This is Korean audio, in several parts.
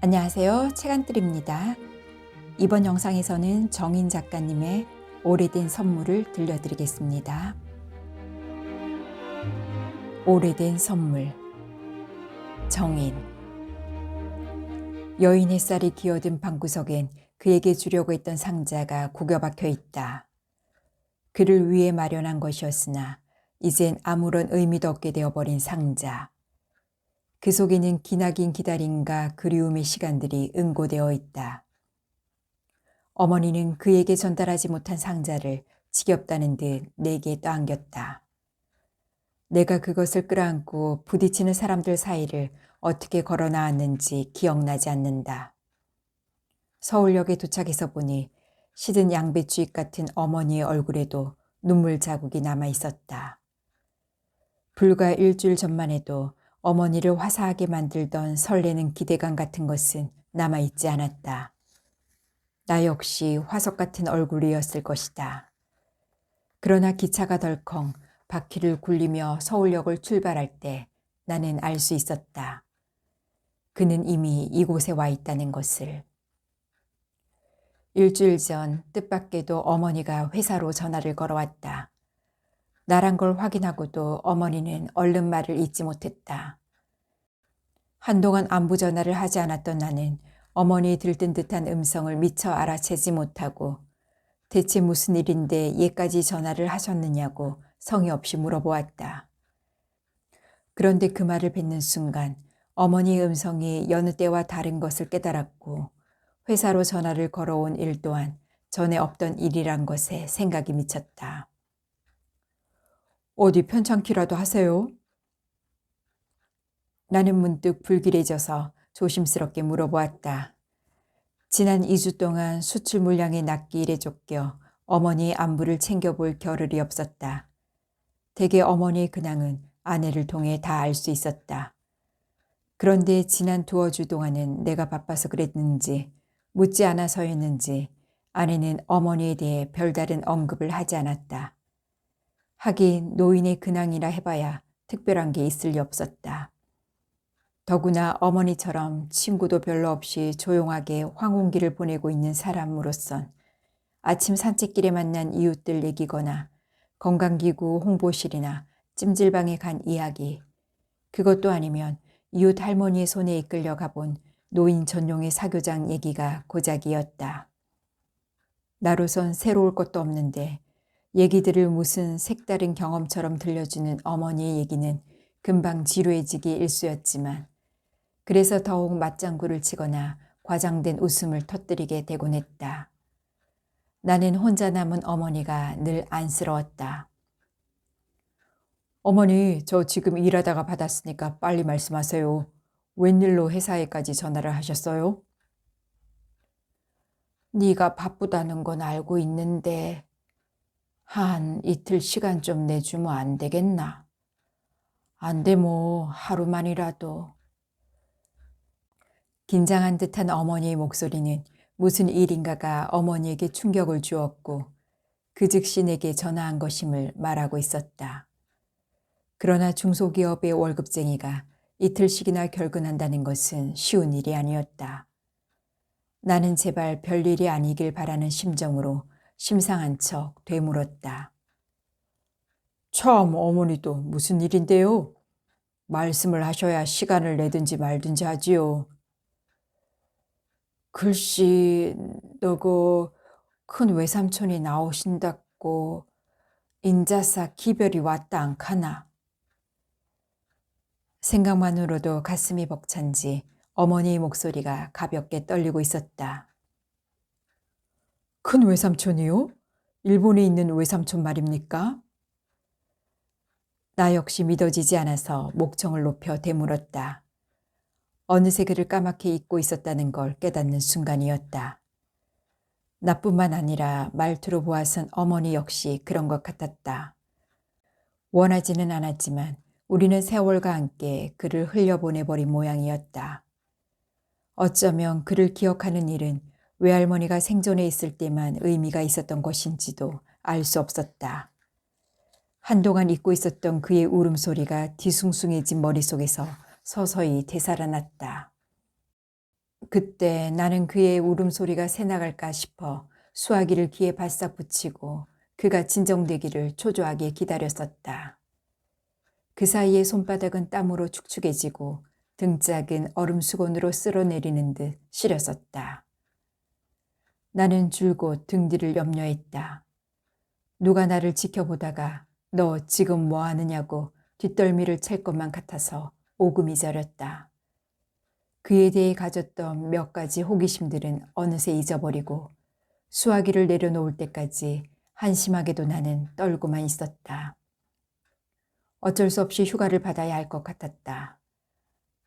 안녕하세요. 책안뜰입니다. 이번 영상에서는 정인 작가님의 오래된 선물을 들려드리겠습니다. 오래된 선물. 정인. 여인 햇살이 기어든 방구석엔 그에게 주려고 했던 상자가 구겨박혀 있다. 그를 위해 마련한 것이었으나 이젠 아무런 의미도 없게 되어버린 상자. 그 속에는 기나긴 기다림과 그리움의 시간들이 응고되어 있다. 어머니는 그에게 전달하지 못한 상자를 지겹다는 듯 내게 떠안겼다. 내가 그것을 끌어안고 부딪히는 사람들 사이를 어떻게 걸어 나왔는지 기억나지 않는다. 서울역에 도착해서 보니 시든 양배추잎 같은 어머니의 얼굴에도 눈물 자국이 남아 있었다. 불과 일주일 전만 해도 어머니를 화사하게 만들던 설레는 기대감 같은 것은 남아있지 않았다. 나 역시 화석 같은 얼굴이었을 것이다. 그러나 기차가 덜컹 바퀴를 굴리며 서울역을 출발할 때 나는 알 수 있었다. 그는 이미 이곳에 와 있다는 것을. 일주일 전 뜻밖에도 어머니가 회사로 전화를 걸어왔다. 나란 걸 확인하고도 어머니는 얼른 말을 잇지 못했다. 한동안 안부 전화를 하지 않았던 나는 어머니의 들뜬 듯한 음성을 미처 알아채지 못하고 대체 무슨 일인데 얘까지 전화를 하셨느냐고 성의 없이 물어보았다. 그런데 그 말을 뱉는 순간 어머니의 음성이 여느 때와 다른 것을 깨달았고 회사로 전화를 걸어온 일 또한 전에 없던 일이란 것에 생각이 미쳤다. 어디 편찮기라도 하세요? 나는 문득 불길해져서 조심스럽게 물어보았다. 지난 2주 동안 수출 물량의 낫기 일에 쫓겨 어머니의 안부를 챙겨볼 겨를이 없었다. 대개 어머니의 근황은 아내를 통해 다 알 수 있었다. 그런데 지난 2주 동안은 내가 바빠서 그랬는지 묻지 않아서였는지 아내는 어머니에 대해 별다른 언급을 하지 않았다. 하긴 노인의 근황이라 해봐야 특별한 게 있을 리 없었다. 더구나 어머니처럼 친구도 별로 없이 조용하게 황혼기를 보내고 있는 사람으로선 아침 산책길에 만난 이웃들 얘기거나 건강기구 홍보실이나 찜질방에 간 이야기, 그것도 아니면 이웃 할머니의 손에 이끌려 가본 노인 전용의 사교장 얘기가 고작이었다. 나로선 새로울 것도 없는데 얘기들을 무슨 색다른 경험처럼 들려주는 어머니의 얘기는 금방 지루해지기 일쑤였지만 그래서 더욱 맞장구를 치거나 과장된 웃음을 터뜨리게 되곤 했다. 나는 혼자 남은 어머니가 늘 안쓰러웠다. 어머니, 저 지금 일하다가 받았으니까 빨리 말씀하세요. 웬일로 회사에까지 전화를 하셨어요? 네가 바쁘다는 건 알고 있는데 한 이틀 시간 좀 내주면 안 되겠나? 안 돼 뭐 하루만이라도. 긴장한 듯한 어머니의 목소리는 무슨 일인가가 어머니에게 충격을 주었고 그 즉시 내게 전화한 것임을 말하고 있었다. 그러나 중소기업의 월급쟁이가 이틀씩이나 결근한다는 것은 쉬운 일이 아니었다. 나는 제발 별일이 아니길 바라는 심정으로 심상한 척 되물었다. 참 어머니도 무슨 일인데요? 말씀을 하셔야 시간을 내든지 말든지 하지요. 글씨 너고 큰 외삼촌이 나오신다고 인자사 기별이 왔다 않카나. 생각만으로도 가슴이 벅찬지 어머니의 목소리가 가볍게 떨리고 있었다. 큰 외삼촌이요? 일본에 있는 외삼촌 말입니까? 나 역시 믿어지지 않아서 목청을 높여 되물었다. 어느새 그를 까맣게 잊고 있었다는 걸 깨닫는 순간이었다. 나뿐만 아니라 말투로 보아선 어머니 역시 그런 것 같았다. 원하지는 않았지만 우리는 세월과 함께 그를 흘려보내버린 모양이었다. 어쩌면 그를 기억하는 일은 외할머니가 생존해 있을 때만 의미가 있었던 것인지도 알 수 없었다. 한동안 잊고 있었던 그의 울음소리가 뒤숭숭해진 머릿속에서 서서히 되살아났다. 그때 나는 그의 울음소리가 새나갈까 싶어 수화기를 귀에 바싹 붙이고 그가 진정되기를 초조하게 기다렸었다. 그 사이에 손바닥은 땀으로 축축해지고 등짝은 얼음 수건으로 쓸어내리는 듯 시렸었다. 나는 줄곧 등 뒤를 염려했다. 누가 나를 지켜보다가 너 지금 뭐 하느냐고 뒷덜미를 찰 것만 같아서 오금이 저렸다. 그에 대해 가졌던 몇 가지 호기심들은 어느새 잊어버리고 수화기를 내려놓을 때까지 한심하게도 나는 떨고만 있었다. 어쩔 수 없이 휴가를 받아야 할 것 같았다.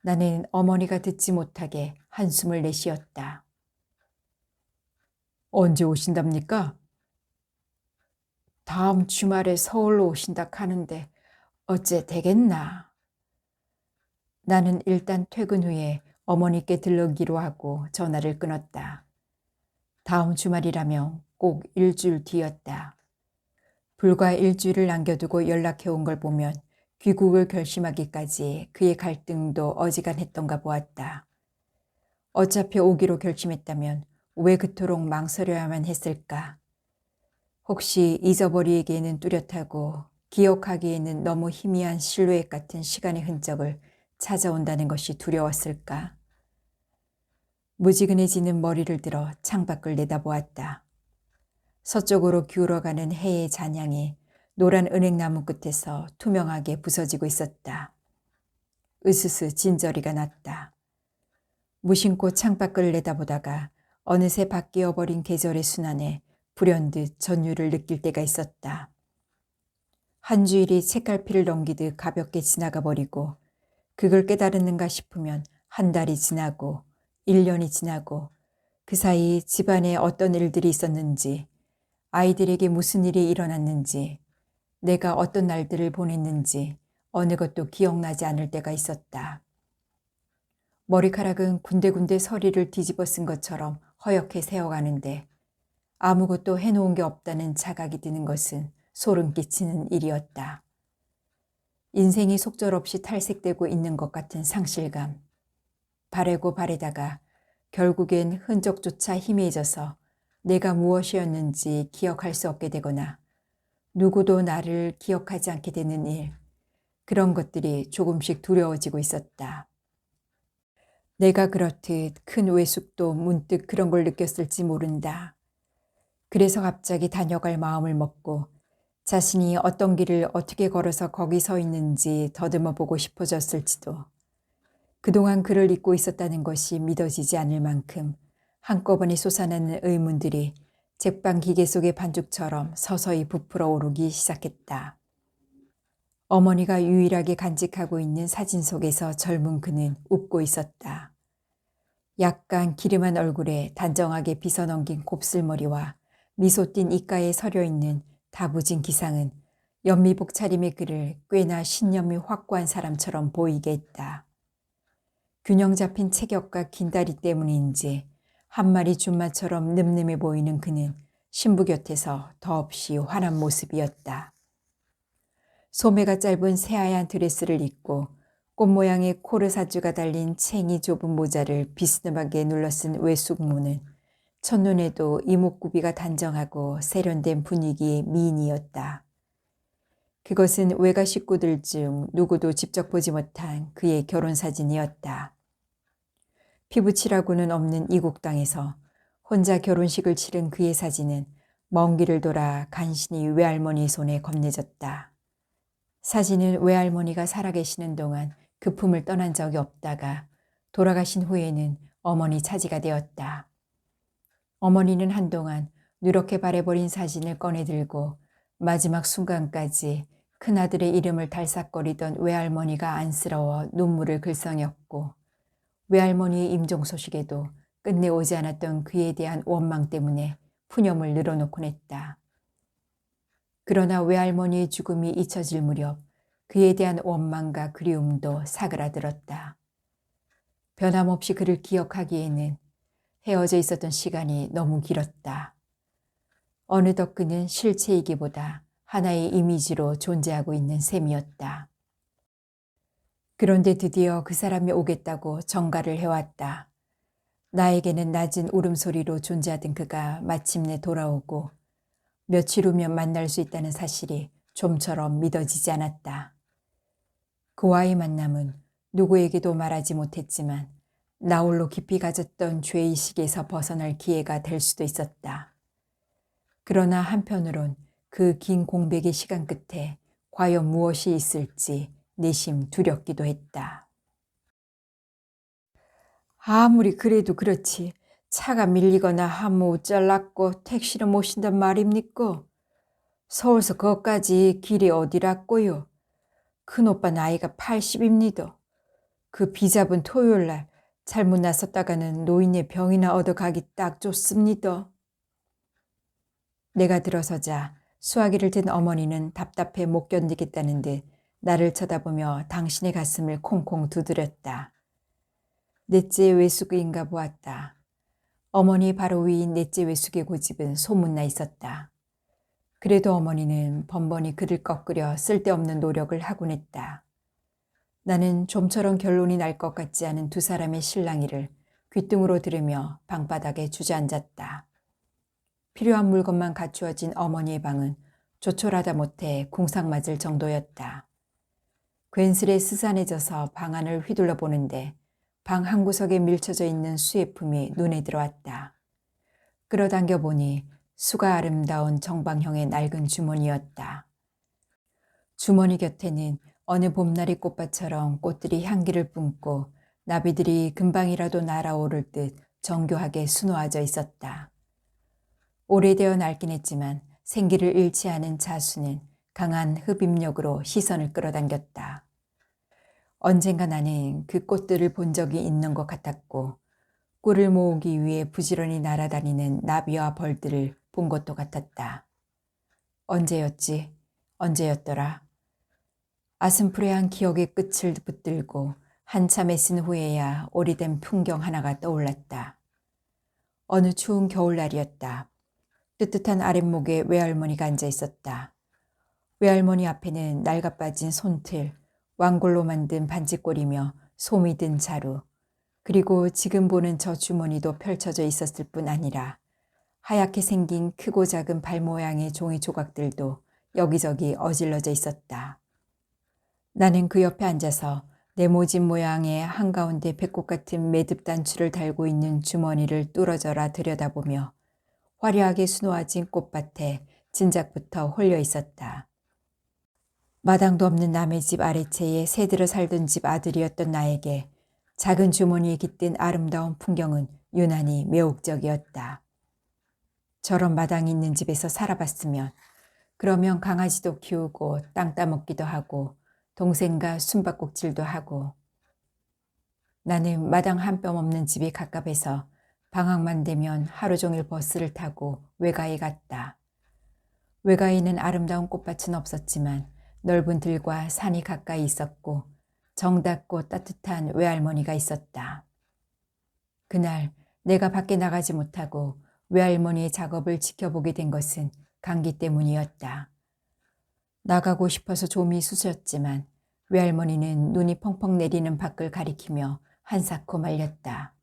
나는 어머니가 듣지 못하게 한숨을 내쉬었다. 언제 오신답니까? 다음 주말에 서울로 오신다 하는데 어째 되겠나? 나는 일단 퇴근 후에 어머니께 들르기로 하고 전화를 끊었다. 다음 주말이라며 꼭 일주일 뒤였다. 불과 일주일을 남겨두고 연락해 온 걸 보면 귀국을 결심하기까지 그의 갈등도 어지간했던가 보았다. 어차피 오기로 결심했다면 왜 그토록 망설여야만 했을까? 혹시 잊어버리기에는 뚜렷하고 기억하기에는 너무 희미한 실루엣 같은 시간의 흔적을 찾아온다는 것이 두려웠을까? 무지근해지는 머리를 들어 창밖을 내다보았다. 서쪽으로 기울어가는 해의 잔향이 노란 은행나무 끝에서 투명하게 부서지고 있었다. 으스스 진저리가 났다. 무심코 창밖을 내다보다가 어느새 바뀌어버린 계절의 순환에 불현듯 전율을 느낄 때가 있었다. 한 주일이 책갈피를 넘기듯 가볍게 지나가 버리고 그걸 깨달았는가 싶으면 한 달이 지나고 1년이 지나고 그 사이 집안에 어떤 일들이 있었는지 아이들에게 무슨 일이 일어났는지 내가 어떤 날들을 보냈는지 어느 것도 기억나지 않을 때가 있었다. 머리카락은 군데군데 서리를 뒤집어 쓴 것처럼 허옇게 새어가는데 아무것도 해놓은 게 없다는 자각이 드는 것은 소름 끼치는 일이었다. 인생이 속절없이 탈색되고 있는 것 같은 상실감. 바래고 바래다가 결국엔 흔적조차 희미해져서 내가 무엇이었는지 기억할 수 없게 되거나 누구도 나를 기억하지 않게 되는 일. 그런 것들이 조금씩 두려워지고 있었다. 내가 그렇듯 큰 외숙도 문득 그런 걸 느꼈을지 모른다. 그래서 갑자기 다녀갈 마음을 먹고 자신이 어떤 길을 어떻게 걸어서 거기 서 있는지 더듬어 보고 싶어졌을지도. 그동안 그를 잊고 있었다는 것이 믿어지지 않을 만큼 한꺼번에 솟아나는 의문들이 잭방 기계 속의 반죽처럼 서서히 부풀어 오르기 시작했다. 어머니가 유일하게 간직하고 있는 사진 속에서 젊은 그는 웃고 있었다. 약간 기름한 얼굴에 단정하게 빗어넘긴 곱슬머리와 미소 띤 입가에 서려 있는 다부진 기상은 연미복 차림의 그를 꽤나 신념이 확고한 사람처럼 보이게 했다. 균형 잡힌 체격과 긴 다리 때문인지 한 마리 준마처럼 늠름해 보이는 그는 신부 곁에서 더없이 환한 모습이었다. 소매가 짧은 새하얀 드레스를 입고 꽃 모양의 코르사주가 달린 챙이 좁은 모자를 비스듬하게 눌러쓴 외숙모는 첫눈에도 이목구비가 단정하고 세련된 분위기의 미인이었다. 그것은 외가 식구들 중 누구도 직접 보지 못한 그의 결혼사진이었다. 피부칠하고는 없는 이국 땅에서 혼자 결혼식을 치른 그의 사진은 먼 길을 돌아 간신히 외할머니 손에 건네졌다. 사진은 외할머니가 살아계시는 동안 그 품을 떠난 적이 없다가 돌아가신 후에는 어머니 차지가 되었다. 어머니는 한동안 누렇게 바래버린 사진을 꺼내들고 마지막 순간까지 큰아들의 이름을 달싹거리던 외할머니가 안쓰러워 눈물을 글썽였고 외할머니의 임종 소식에도 끝내 오지 않았던 그에 대한 원망 때문에 푸념을 늘어놓곤 했다. 그러나 외할머니의 죽음이 잊혀질 무렵 그에 대한 원망과 그리움도 사그라들었다. 변함없이 그를 기억하기에는 헤어져 있었던 시간이 너무 길었다. 어느덧 그는 실체이기보다 하나의 이미지로 존재하고 있는 셈이었다. 그런데 드디어 그 사람이 오겠다고 전가를 해왔다. 나에게는 낮은 울음소리로 존재하던 그가 마침내 돌아오고 며칠 후면 만날 수 있다는 사실이 좀처럼 믿어지지 않았다. 그와의 만남은 누구에게도 말하지 못했지만 나 홀로 깊이 가졌던 죄의식에서 벗어날 기회가 될 수도 있었다. 그러나 한편으론 그 긴 공백의 시간 끝에 과연 무엇이 있을지 내심 두렵기도 했다. 아무리 그래도 그렇지 차가 밀리거나 하면 어쩔라고 택시를 모신단 말입니까? 서울서 거기까지 길이 어디라꼬요? 큰오빠 나이가 80입니다. 그 비잡은 토요일날 잘못 나섰다가는 노인의 병이나 얻어가기 딱 좋습니다. 내가 들어서자 수화기를 든 어머니는 답답해 못 견디겠다는 듯 나를 쳐다보며 당신의 가슴을 콩콩 두드렸다. 넷째 외숙인가 보았다. 어머니 바로 위인 넷째 외숙의 고집은 소문나 있었다. 그래도 어머니는 번번이 그를 꺾으려 쓸데없는 노력을 하곤 했다. 나는 좀처럼 결론이 날 것 같지 않은 두 사람의 실랑이를 귓등으로 들으며 방바닥에 주저앉았다. 필요한 물건만 갖추어진 어머니의 방은 조촐하다 못해 궁상 맞을 정도였다. 괜스레 스산해져서 방 안을 휘둘러 보는데 방 한 구석에 밀쳐져 있는 수혜품이 눈에 들어왔다. 끌어당겨 보니 수가 아름다운 정방형의 낡은 주머니였다. 주머니 곁에는 어느 봄날의 꽃밭처럼 꽃들이 향기를 뿜고 나비들이 금방이라도 날아오를 듯 정교하게 수놓아져 있었다. 오래되어 낡긴 했지만 생기를 잃지 않은 자수는 강한 흡입력으로 시선을 끌어당겼다. 언젠가 나는 그 꽃들을 본 적이 있는 것 같았고 꿀을 모으기 위해 부지런히 날아다니는 나비와 벌들을 본 것도 같았다. 언제였지? 언제였더라? 아슴푸레한 기억의 끝을 붙들고 한참 애쓴 후에야 오래된 풍경 하나가 떠올랐다. 어느 추운 겨울날이었다. 뜨뜻한 아랫목에 외할머니가 앉아 있었다. 외할머니 앞에는 낡아 빠진 손틀, 왕골로 만든 반지꼴이며 솜이 든 자루, 그리고 지금 보는 저 주머니도 펼쳐져 있었을 뿐 아니라 하얗게 생긴 크고 작은 발 모양의 종이 조각들도 여기저기 어질러져 있었다. 나는 그 옆에 앉아서 네모진 모양의 한가운데 배꼽 같은 매듭 단추를 달고 있는 주머니를 뚫어져라 들여다보며 화려하게 수놓아진 꽃밭에 진작부터 홀려 있었다. 마당도 없는 남의 집 아래채에 새들어 살던 집 아들이었던 나에게 작은 주머니에 깃든 아름다운 풍경은 유난히 매혹적이었다. 저런 마당이 있는 집에서 살아봤으면 그러면 강아지도 키우고 땅 따먹기도 하고 동생과 숨바꼭질도 하고. 나는 마당 한 뼘 없는 집이 갑갑해서 방학만 되면 하루 종일 버스를 타고 외가에 갔다. 외가에는 아름다운 꽃밭은 없었지만 넓은 들과 산이 가까이 있었고 정답고 따뜻한 외할머니가 있었다. 그날 내가 밖에 나가지 못하고 외할머니의 작업을 지켜보게 된 것은 감기 때문이었다. 나가고 싶어서 좀이 쑤셨지만 외할머니는 눈이 펑펑 내리는 밖을 가리키며 한사코 말렸다.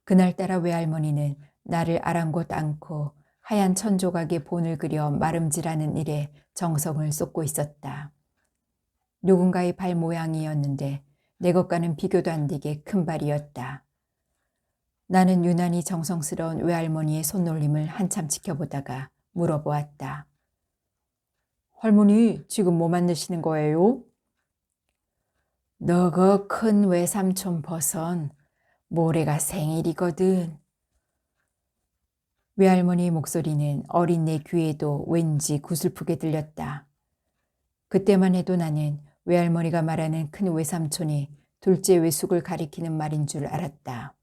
그날따라 외할머니는 나를 아랑곳 안고 하얀 천조각의 본을 그려 마름질하는 일에 정성을 쏟고 있었다. 누군가의 발 모양이었는데 내 것과는 비교도 안 되게 큰 발이었다. 나는 유난히 정성스러운 외할머니의 손놀림을 한참 지켜보다가 물어보았다. 할머니, 지금 뭐 만드시는 거예요? 너거 큰 외삼촌 버선 모레가 생일이거든. 외할머니의 목소리는 어린 내 귀에도 왠지 구슬프게 들렸다. 그때만 해도 나는 외할머니가 말하는 큰 외삼촌이 둘째 외숙을 가리키는 말인 줄 알았다.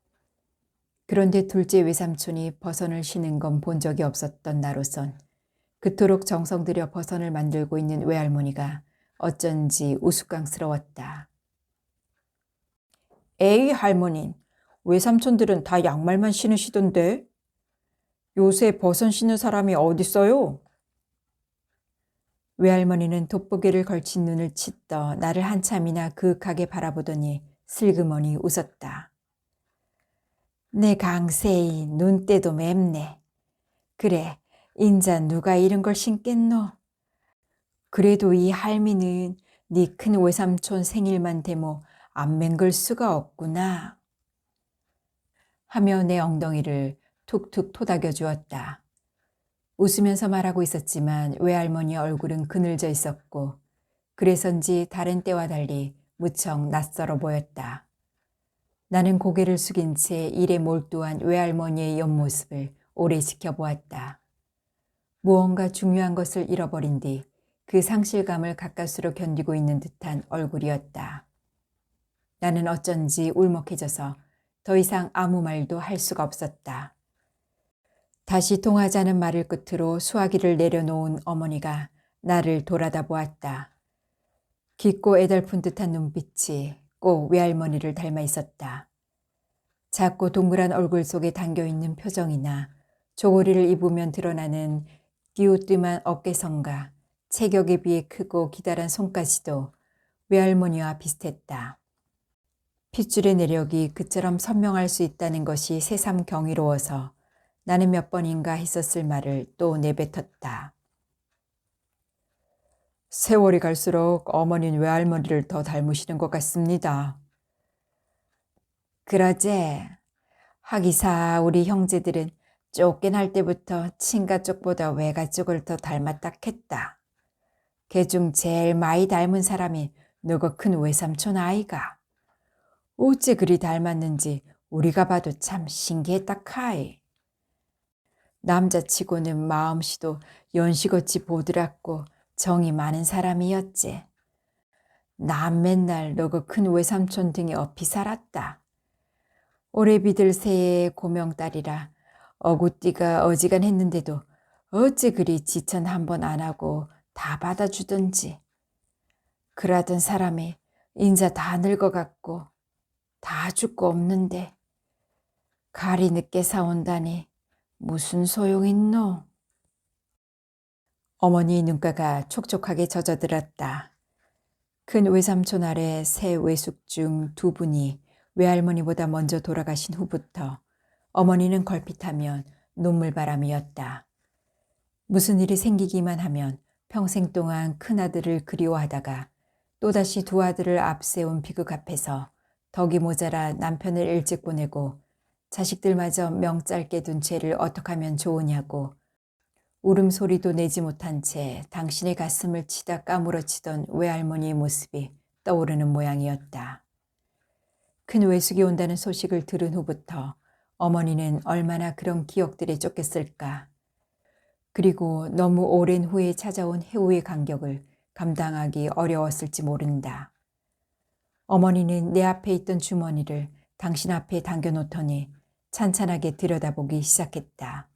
그런데 둘째 외삼촌이 버선을 신은 건 본 적이 없었던 나로선 그토록 정성 들여 버선을 만들고 있는 외할머니가 어쩐지 우스꽝스러웠다. 에이 할머닌, 외삼촌들은 다 양말만 신으시던데? 요새 버선 신는 사람이 어딨어요? 외할머니는 돋보기를 걸친 눈을 치떠 나를 한참이나 그윽하게 바라보더니 슬그머니 웃었다. 내 강세이 눈때도 맵네. 그래, 인자 누가 이런 걸 신겠노? 그래도 이 할미는 네 큰 외삼촌 생일만 되모 안 맹글 수가 없구나. 하며 내 엉덩이를 툭툭 토닥여 주었다. 웃으면서 말하고 있었지만 외할머니 얼굴은 그늘져 있었고 그래서인지 다른 때와 달리 무척 낯설어 보였다. 나는 고개를 숙인 채 일에 몰두한 외할머니의 옆모습을 오래 지켜보았다. 무언가 중요한 것을 잃어버린 뒤 그 상실감을 가까스로 견디고 있는 듯한 얼굴이었다. 나는 어쩐지 울먹해져서 더 이상 아무 말도 할 수가 없었다. 다시 통하자는 말을 끝으로 수화기를 내려놓은 어머니가 나를 돌아다 보았다. 깊고 애달픈 듯한 눈빛이 꼭 외할머니를 닮아 있었다. 작고 동그란 얼굴 속에 담겨있는 표정이나 조거리를 입으면 드러나는 기우뜸한 어깨선과 체격에 비해 크고 기다란 손까지도 외할머니와 비슷했다. 핏줄의 내력이 그처럼 선명할 수 있다는 것이 새삼 경이로워서 나는 몇 번인가 했었을 말을 또 내뱉었다. 세월이 갈수록 어머니는 외할머니를 더 닮으시는 것 같습니다. 그러제. 하기사 우리 형제들은 쫓겨날 때부터 친가 쪽보다 외가 쪽을 더 닮았다 했다. 걔 중 제일 많이 닮은 사람이 너가 큰 외삼촌 아이가. 어째 그리 닮았는지 우리가 봐도 참 신기했다 카이. 남자치고는 마음씨도 연식어치 보드랍고 정이 많은 사람이었지. 난 맨날 너가 큰 외삼촌 등에 업히 살았다. 올해 비들 새의 고명딸이라 어구띠가 어지간했는데도 어째 그리 지천 한 번 안 하고 다 받아주던지. 그러던 사람이 인자 다 늙어갔고 다 죽고 없는데 가리 늦게 사온다니 무슨 소용 있노? 어머니 눈가가 촉촉하게 젖어들었다. 큰 외삼촌 아래 새 외숙 중 두 분이 외할머니보다 먼저 돌아가신 후부터 어머니는 걸핏하면 눈물바람이었다. 무슨 일이 생기기만 하면 평생 동안 큰아들을 그리워하다가 또다시 두 아들을 앞세운 비극 앞에서 덕이 모자라 남편을 일찍 보내고 자식들마저 명짧게 둔 채를 어떻게 하면 좋으냐고 울음소리도 내지 못한 채 당신의 가슴을 치다 까무러치던 외할머니의 모습이 떠오르는 모양이었다. 큰 외숙이 온다는 소식을 들은 후부터 어머니는 얼마나 그런 기억들에 쫓겼을까. 그리고 너무 오랜 후에 찾아온 해후의 간격을 감당하기 어려웠을지 모른다. 어머니는 내 앞에 있던 주머니를 당신 앞에 당겨놓더니 찬찬하게 들여다보기 시작했다.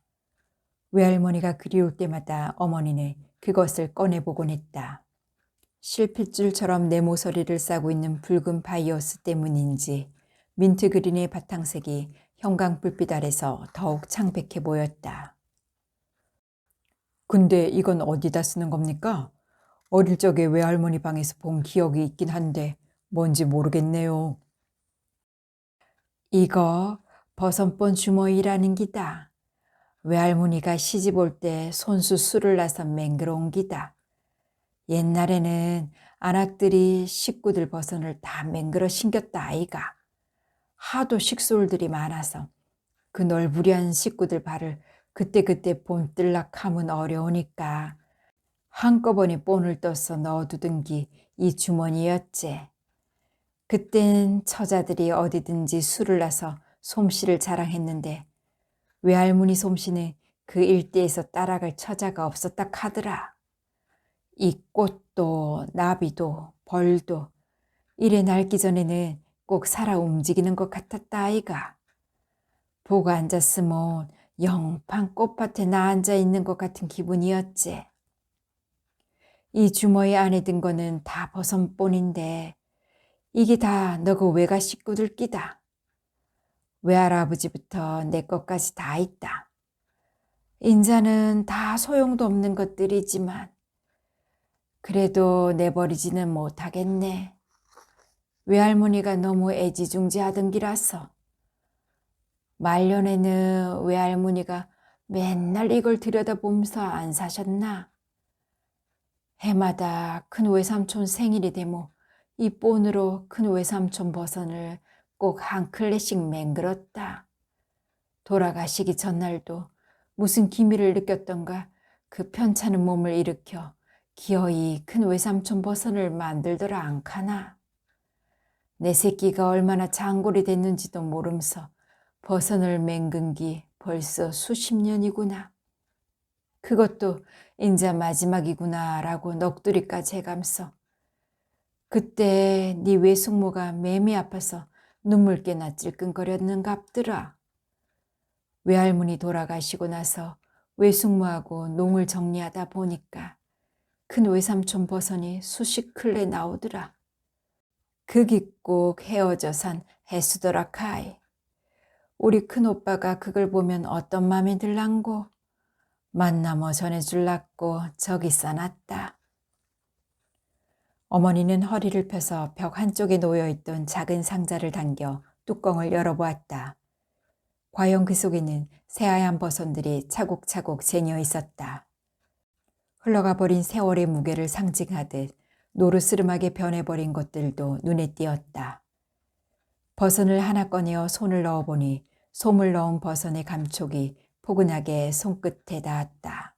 외할머니가 그리울 때마다 어머니는 그것을 꺼내보곤 했다. 실핏줄처럼 내 모서리를 싸고 있는 붉은 바이어스 때문인지 민트 그린의 바탕색이 형광불빛 아래서 더욱 창백해 보였다. 근데 이건 어디다 쓰는 겁니까? 어릴 적에 외할머니 방에서 본 기억이 있긴 한데 뭔지 모르겠네요. 이거 버선본 주머니라는 기다. 외할머니가 시집 올 때 손수 술을 나서 맹그러운 기다. 옛날에는 안악들이 식구들 버선을 다 맹그러 신겼다 아이가. 하도 식솔들이 많아서 그 널부리한 식구들 발을 그때그때 본뜰락 하면 어려우니까 한꺼번에 본을 떠서 넣어두던 기 이 주머니였지. 그땐 처자들이 어디든지 술을 나서 솜씨를 자랑했는데 외할머니 솜씨는 그 일대에서 따라갈 처자가 없었다 카더라. 이 꽃도 나비도 벌도 이래 낡기 전에는 꼭 살아 움직이는 것 같았다 아이가. 보고 앉았으면 영판 꽃밭에 나 앉아 있는 것 같은 기분이었지. 이 주머니 안에 든 거는 다 버선본인데 이게 다 너그 외가 식구들 끼다. 외할아버지부터 내 것까지 다 있다. 인자는 다 소용도 없는 것들이지만 그래도 내버리지는 못하겠네. 외할머니가 너무 애지중지하던 기라서. 말년에는 외할머니가 맨날 이걸 들여다보면서 안 사셨나? 해마다 큰 외삼촌 생일이 되면 이 본으로 큰 외삼촌 버선을 꼭 한 클레씩 맹글었다. 돌아가시기 전날도 무슨 기미를 느꼈던가 그 편찮은 몸을 일으켜 기어이 큰 외삼촌 버선을 만들더라 않카나. 내 새끼가 얼마나 장골이 됐는지도 모름서 버선을 맹근 기 벌써 수십 년이구나. 그것도 인자 마지막이구나 라고 넋두리까지 해감서 그때 네 외숙모가 맴이 아파서 눈물깨나 찔끔거렸는갑더라. 외할머니 돌아가시고 나서 외숙모하고 농을 정리하다 보니까 큰 외삼촌 버선이 수십 클레 나오더라. 그기 꼭 헤어져 산 해수더라 카이. 우리 큰오빠가 그걸 보면 어떤 맘이 들란고 만나며 전해줄랍고 저기 써놨다. 어머니는 허리를 펴서 벽 한쪽에 놓여있던 작은 상자를 당겨 뚜껑을 열어보았다. 과연 그 속에는 새하얀 버선들이 차곡차곡 쟁여 있었다. 흘러가 버린 세월의 무게를 상징하듯 노르스름하게 변해버린 것들도 눈에 띄었다. 버선을 하나 꺼내어 손을 넣어보니 솜을 넣은 버선의 감촉이 포근하게 손끝에 닿았다.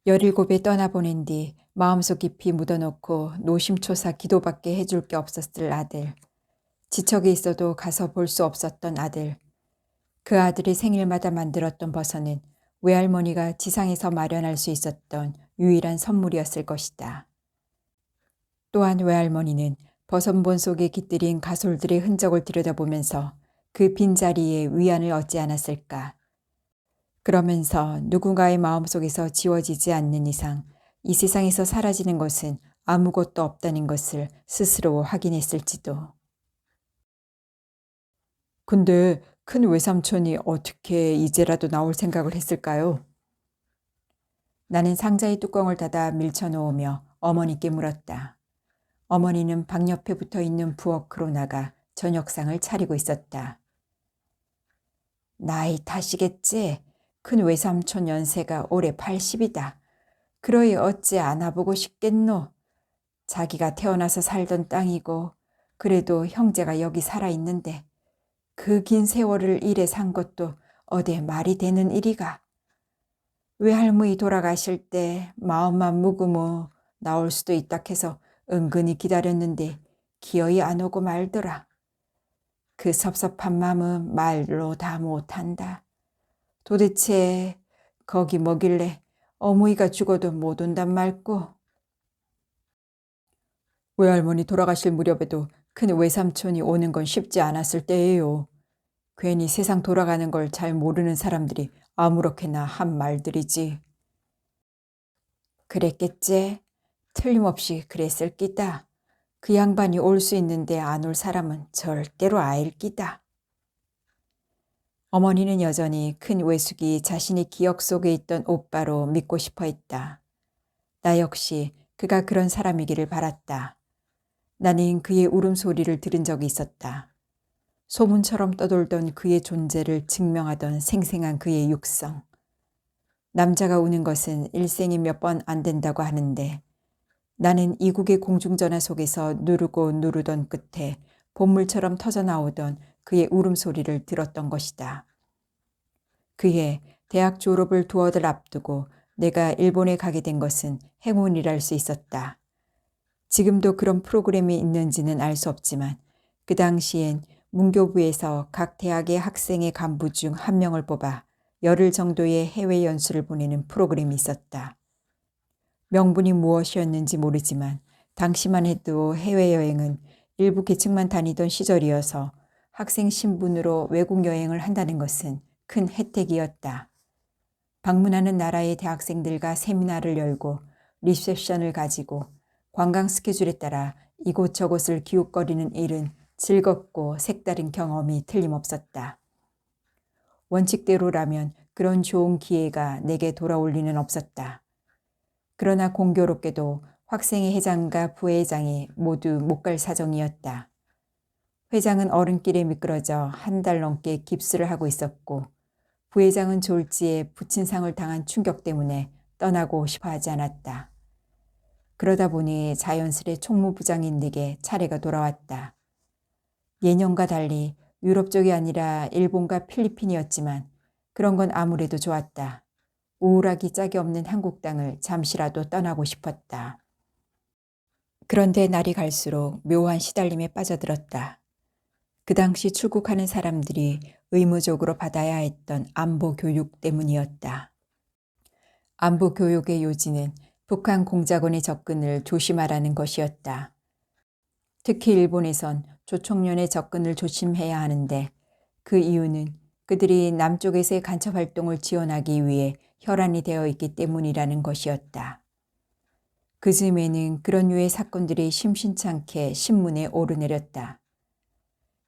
17에 떠나보낸 뒤 마음속 깊이 묻어놓고 노심초사 기도밖에 해줄 게 없었을 아들. 지척에 있어도 가서 볼 수 없었던 아들. 그 아들이 생일마다 만들었던 버선은 외할머니가 지상에서 마련할 수 있었던 유일한 선물이었을 것이다. 또한 외할머니는 버선본 속에 깃들인 가솔들의 흔적을 들여다보면서 그 빈자리에 위안을 얻지 않았을까. 그러면서 누군가의 마음속에서 지워지지 않는 이상 이 세상에서 사라지는 것은 아무것도 없다는 것을 스스로 확인했을지도. 근데 큰 외삼촌이 어떻게 이제라도 나올 생각을 했을까요? 나는 상자의 뚜껑을 닫아 밀쳐놓으며 어머니께 물었다. 어머니는 방 옆에 붙어있는 부엌으로 나가 저녁상을 차리고 있었다. 나이 탓이겠지? 큰 외삼촌 연세가 올해 80이다. 그러이 어찌 안아보고 싶겠노? 자기가 태어나서 살던 땅이고 그래도 형제가 여기 살아있는데 그 긴 세월을 일에 산 것도 어디 말이 되는 일이가. 외할머니 돌아가실 때 마음만 묵으며 나올 수도 있다 해서 은근히 기다렸는데 기어이 안 오고 말더라. 그 섭섭한 마음은 말로 다 못한다. 도대체 거기 뭐길래 어머니가 죽어도 못 온단 말고. 외할머니 돌아가실 무렵에도 큰 외삼촌이 오는 건 쉽지 않았을 때예요. 괜히 세상 돌아가는 걸 잘 모르는 사람들이 아무렇게나 한 말들이지. 그랬겠지? 틀림없이 그랬을 끼다. 그 양반이 올 수 있는데 안 올 사람은 절대로 아일 끼다. 어머니는 여전히 큰 외숙이 자신의 기억 속에 있던 오빠로 믿고 싶어 했다. 나 역시 그가 그런 사람이기를 바랐다. 나는 그의 울음소리를 들은 적이 있었다. 소문처럼 떠돌던 그의 존재를 증명하던 생생한 그의 육성. 남자가 우는 것은 일생에 몇 번 안 된다고 하는데 나는 이국의 공중전화 속에서 누르고 누르던 끝에 본물처럼 터져나오던 그의 울음소리를 들었던 것이다. 그해 대학 졸업을 두어들 앞두고 내가 일본에 가게 된 것은 행운이랄 수 있었다. 지금도 그런 프로그램이 있는지는 알 수 없지만 그 당시엔 문교부에서 각 대학의 학생의 간부 중 한 명을 뽑아 열흘 정도의 해외 연수를 보내는 프로그램이 있었다. 명분이 무엇이었는지 모르지만 당시만 해도 해외여행은 일부 계층만 다니던 시절이어서 학생 신분으로 외국 여행을 한다는 것은 큰 혜택이었다. 방문하는 나라의 대학생들과 세미나를 열고 리셉션을 가지고 관광 스케줄에 따라 이곳저곳을 기웃거리는 일은 즐겁고 색다른 경험이 틀림없었다. 원칙대로라면 그런 좋은 기회가 내게 돌아올 리는 없었다. 그러나 공교롭게도 학생회 회장과 부회장이 모두 못 갈 사정이었다. 회장은 어른길에 미끄러져 한 달 넘게 깁스를 하고 있었고 부회장은 졸지에 부친상을 당한 충격 때문에 떠나고 싶어 하지 않았다. 그러다 보니 자연스레 총무부장인 에게 차례가 돌아왔다. 예년과 달리 유럽 쪽이 아니라 일본과 필리핀이었지만 그런 건 아무래도 좋았다. 우울하기 짝이 없는 한국 땅을 잠시라도 떠나고 싶었다. 그런데 날이 갈수록 묘한 시달림에 빠져들었다. 그 당시 출국하는 사람들이 의무적으로 받아야 했던 안보 교육 때문이었다. 안보 교육의 요지는 북한 공작원의 접근을 조심하라는 것이었다. 특히 일본에선 조총련의 접근을 조심해야 하는데 그 이유는 그들이 남쪽에서의 간첩 활동을 지원하기 위해 혈안이 되어 있기 때문이라는 것이었다. 그 즈음에는 그런 류의 사건들이 심심찮게 신문에 오르내렸다.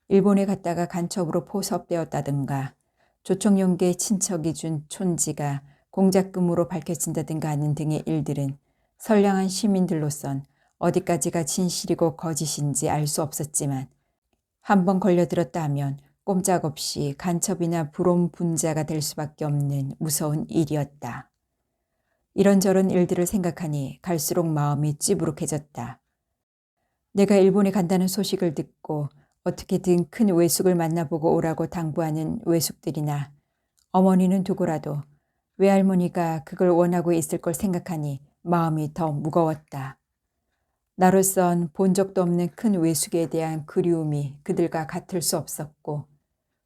일본에 갔다가 간첩으로 포섭되었다든가 조총련계 친척이 준 촌지가 공작금으로 밝혀진다든가 하는 등의 일들은 선량한 시민들로선 어디까지가 진실이고 거짓인지 알 수 없었지만 한번 걸려들었다 하면 꼼짝없이 간첩이나 불온 분자가 될 수밖에 없는 무서운 일이었다. 이런저런 일들을 생각하니 갈수록 마음이 찌부룩해졌다. 내가 일본에 간다는 소식을 듣고 어떻게든 큰 외숙을 만나보고 오라고 당부하는 외숙들이나 어머니는 두고라도 외할머니가 그걸 원하고 있을 걸 생각하니 마음이 더 무거웠다. 나로선 본 적도 없는 큰 외숙에 대한 그리움이 그들과 같을 수 없었고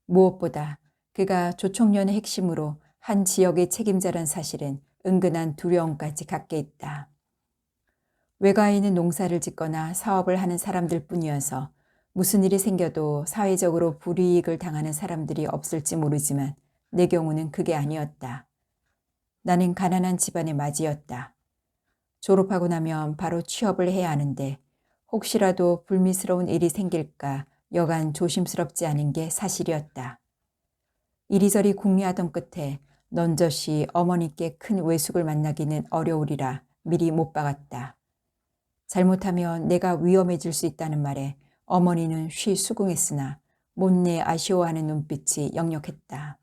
무엇보다 그가 조총련의 핵심으로 한 지역의 책임자란 사실은 은근한 두려움까지 갖게 있다. 외가에는 농사를 짓거나 사업을 하는 사람들 뿐이어서 무슨 일이 생겨도 사회적으로 불이익을 당하는 사람들이 없을지 모르지만 내 경우는 그게 아니었다. 나는 가난한 집안의 맞이였다. 졸업하고 나면 바로 취업을 해야 하는데 혹시라도 불미스러운 일이 생길까 여간 조심스럽지 않은 게 사실이었다. 이리저리 궁리하던 끝에 넌저시 어머니께 큰 외숙을 만나기는 어려우리라 미리 못 박았다. 잘못하면 내가 위험해질 수 있다는 말에 어머니는 쉬 수긍했으나 못내 아쉬워하는 눈빛이 역력했다.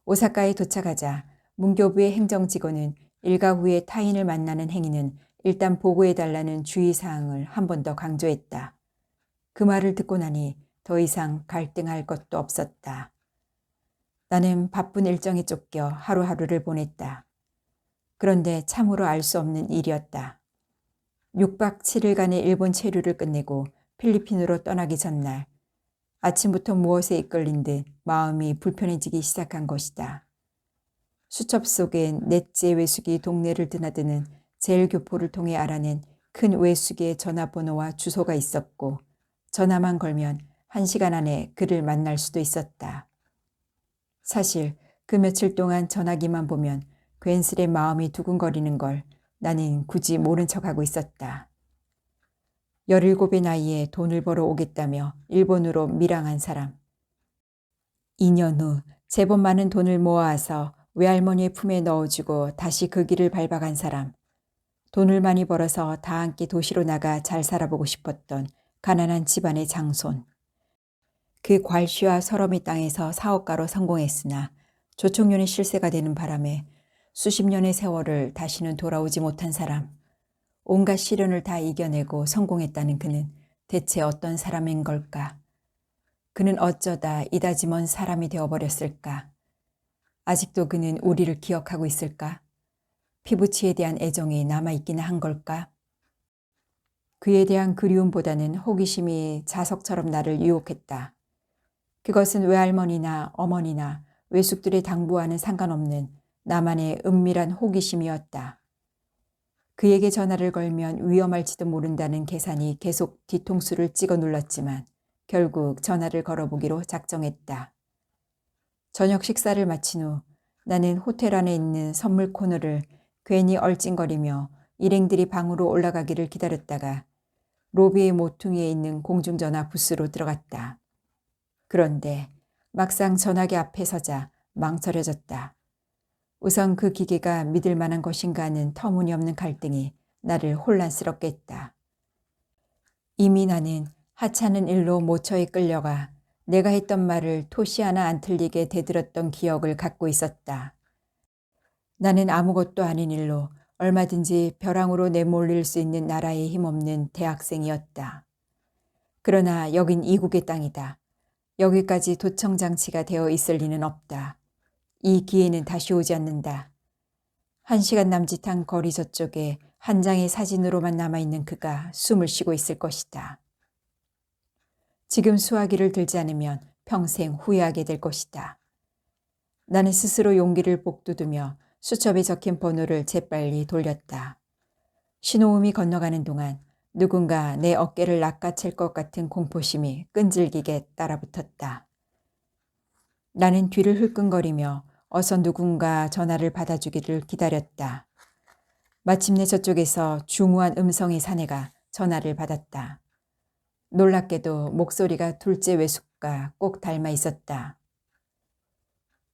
오사카에 도착하자 문교부의 행정직원은 일가 후에 타인을 만나는 행위는 일단 보고해달라는 주의사항을 한 번 더 강조했다. 그 말을 듣고 나니 더 이상 갈등할 것도 없었다. 나는 바쁜 일정에 쫓겨 하루하루를 보냈다. 그런데 참으로 알 수 없는 일이었다. 6박 7일간의 일본 체류를 끝내고 필리핀으로 떠나기 전날 아침부터 무엇에 이끌린 듯 마음이 불편해지기 시작한 것이다. 수첩 속엔 넷째 외숙이 동네를 드나드는 제일교포를 통해 알아낸 큰 외숙의 전화번호와 주소가 있었고 전화만 걸면 1시간 안에 그를 만날 수도 있었다. 사실 그 며칠 동안 전화기만 보면 괜스레 마음이 두근거리는 걸 나는 굳이 모른 척하고 있었다. 17의 나이에 돈을 벌어 오겠다며 일본으로 밀항한 사람. 2년 후 제법 많은 돈을 모아서 외할머니의 품에 넣어주고 다시 그 길을 밟아간 사람. 돈을 많이 벌어서 다 함께 도시로 나가 잘 살아보고 싶었던 가난한 집안의 장손. 그 괄시와 서러미 땅에서 사업가로 성공했으나 조총련의 실세가 되는 바람에 수십 년의 세월을 다시는 돌아오지 못한 사람. 온갖 시련을 다 이겨내고 성공했다는 그는 대체 어떤 사람인 걸까? 그는 어쩌다 이다지 먼 사람이 되어버렸을까? 아직도 그는 우리를 기억하고 있을까? 피부치에 대한 애정이 남아있기나 한 걸까? 그에 대한 그리움보다는 호기심이 자석처럼 나를 유혹했다. 그것은 외할머니나 어머니나 외숙들의 당부와는 상관없는 나만의 은밀한 호기심이었다. 그에게 전화를 걸면 위험할지도 모른다는 계산이 계속 뒤통수를 찍어 눌렀지만 결국 전화를 걸어보기로 작정했다. 저녁 식사를 마친 후 나는 호텔 안에 있는 선물 코너를 괜히 얼찡거리며 일행들이 방으로 올라가기를 기다렸다가 로비의 모퉁이에 있는 공중전화 부스로 들어갔다. 그런데 막상 전화기 앞에 서자 망설여졌다. 우선 그 기계가 믿을 만한 것인가 하는 터무니없는 갈등이 나를 혼란스럽게 했다. 이미 나는 하찮은 일로 모처에 끌려가 내가 했던 말을 토시 하나 안 틀리게 되들었던 기억을 갖고 있었다. 나는 아무것도 아닌 일로 얼마든지 벼랑으로 내몰릴 수 있는 나라에 힘없는 대학생이었다. 그러나 여긴 이국의 땅이다. 여기까지 도청장치가 되어 있을 리는 없다. 이 기회는 다시 오지 않는다. 1시간 남짓한 거리 저쪽에 한 장의 사진으로만 남아있는 그가 숨을 쉬고 있을 것이다. 지금 수화기를 들지 않으면 평생 후회하게 될 것이다. 나는 스스로 용기를 복돋우며 수첩에 적힌 번호를 재빨리 돌렸다. 신호음이 건너가는 동안 누군가 내 어깨를 낚아챌 것 같은 공포심이 끈질기게 따라붙었다. 나는 뒤를 흘끈거리며 어서 누군가 전화를 받아주기를 기다렸다. 마침내 저쪽에서 중후한 음성의 사내가 전화를 받았다. 놀랍게도 목소리가 둘째 외숙과 꼭 닮아 있었다.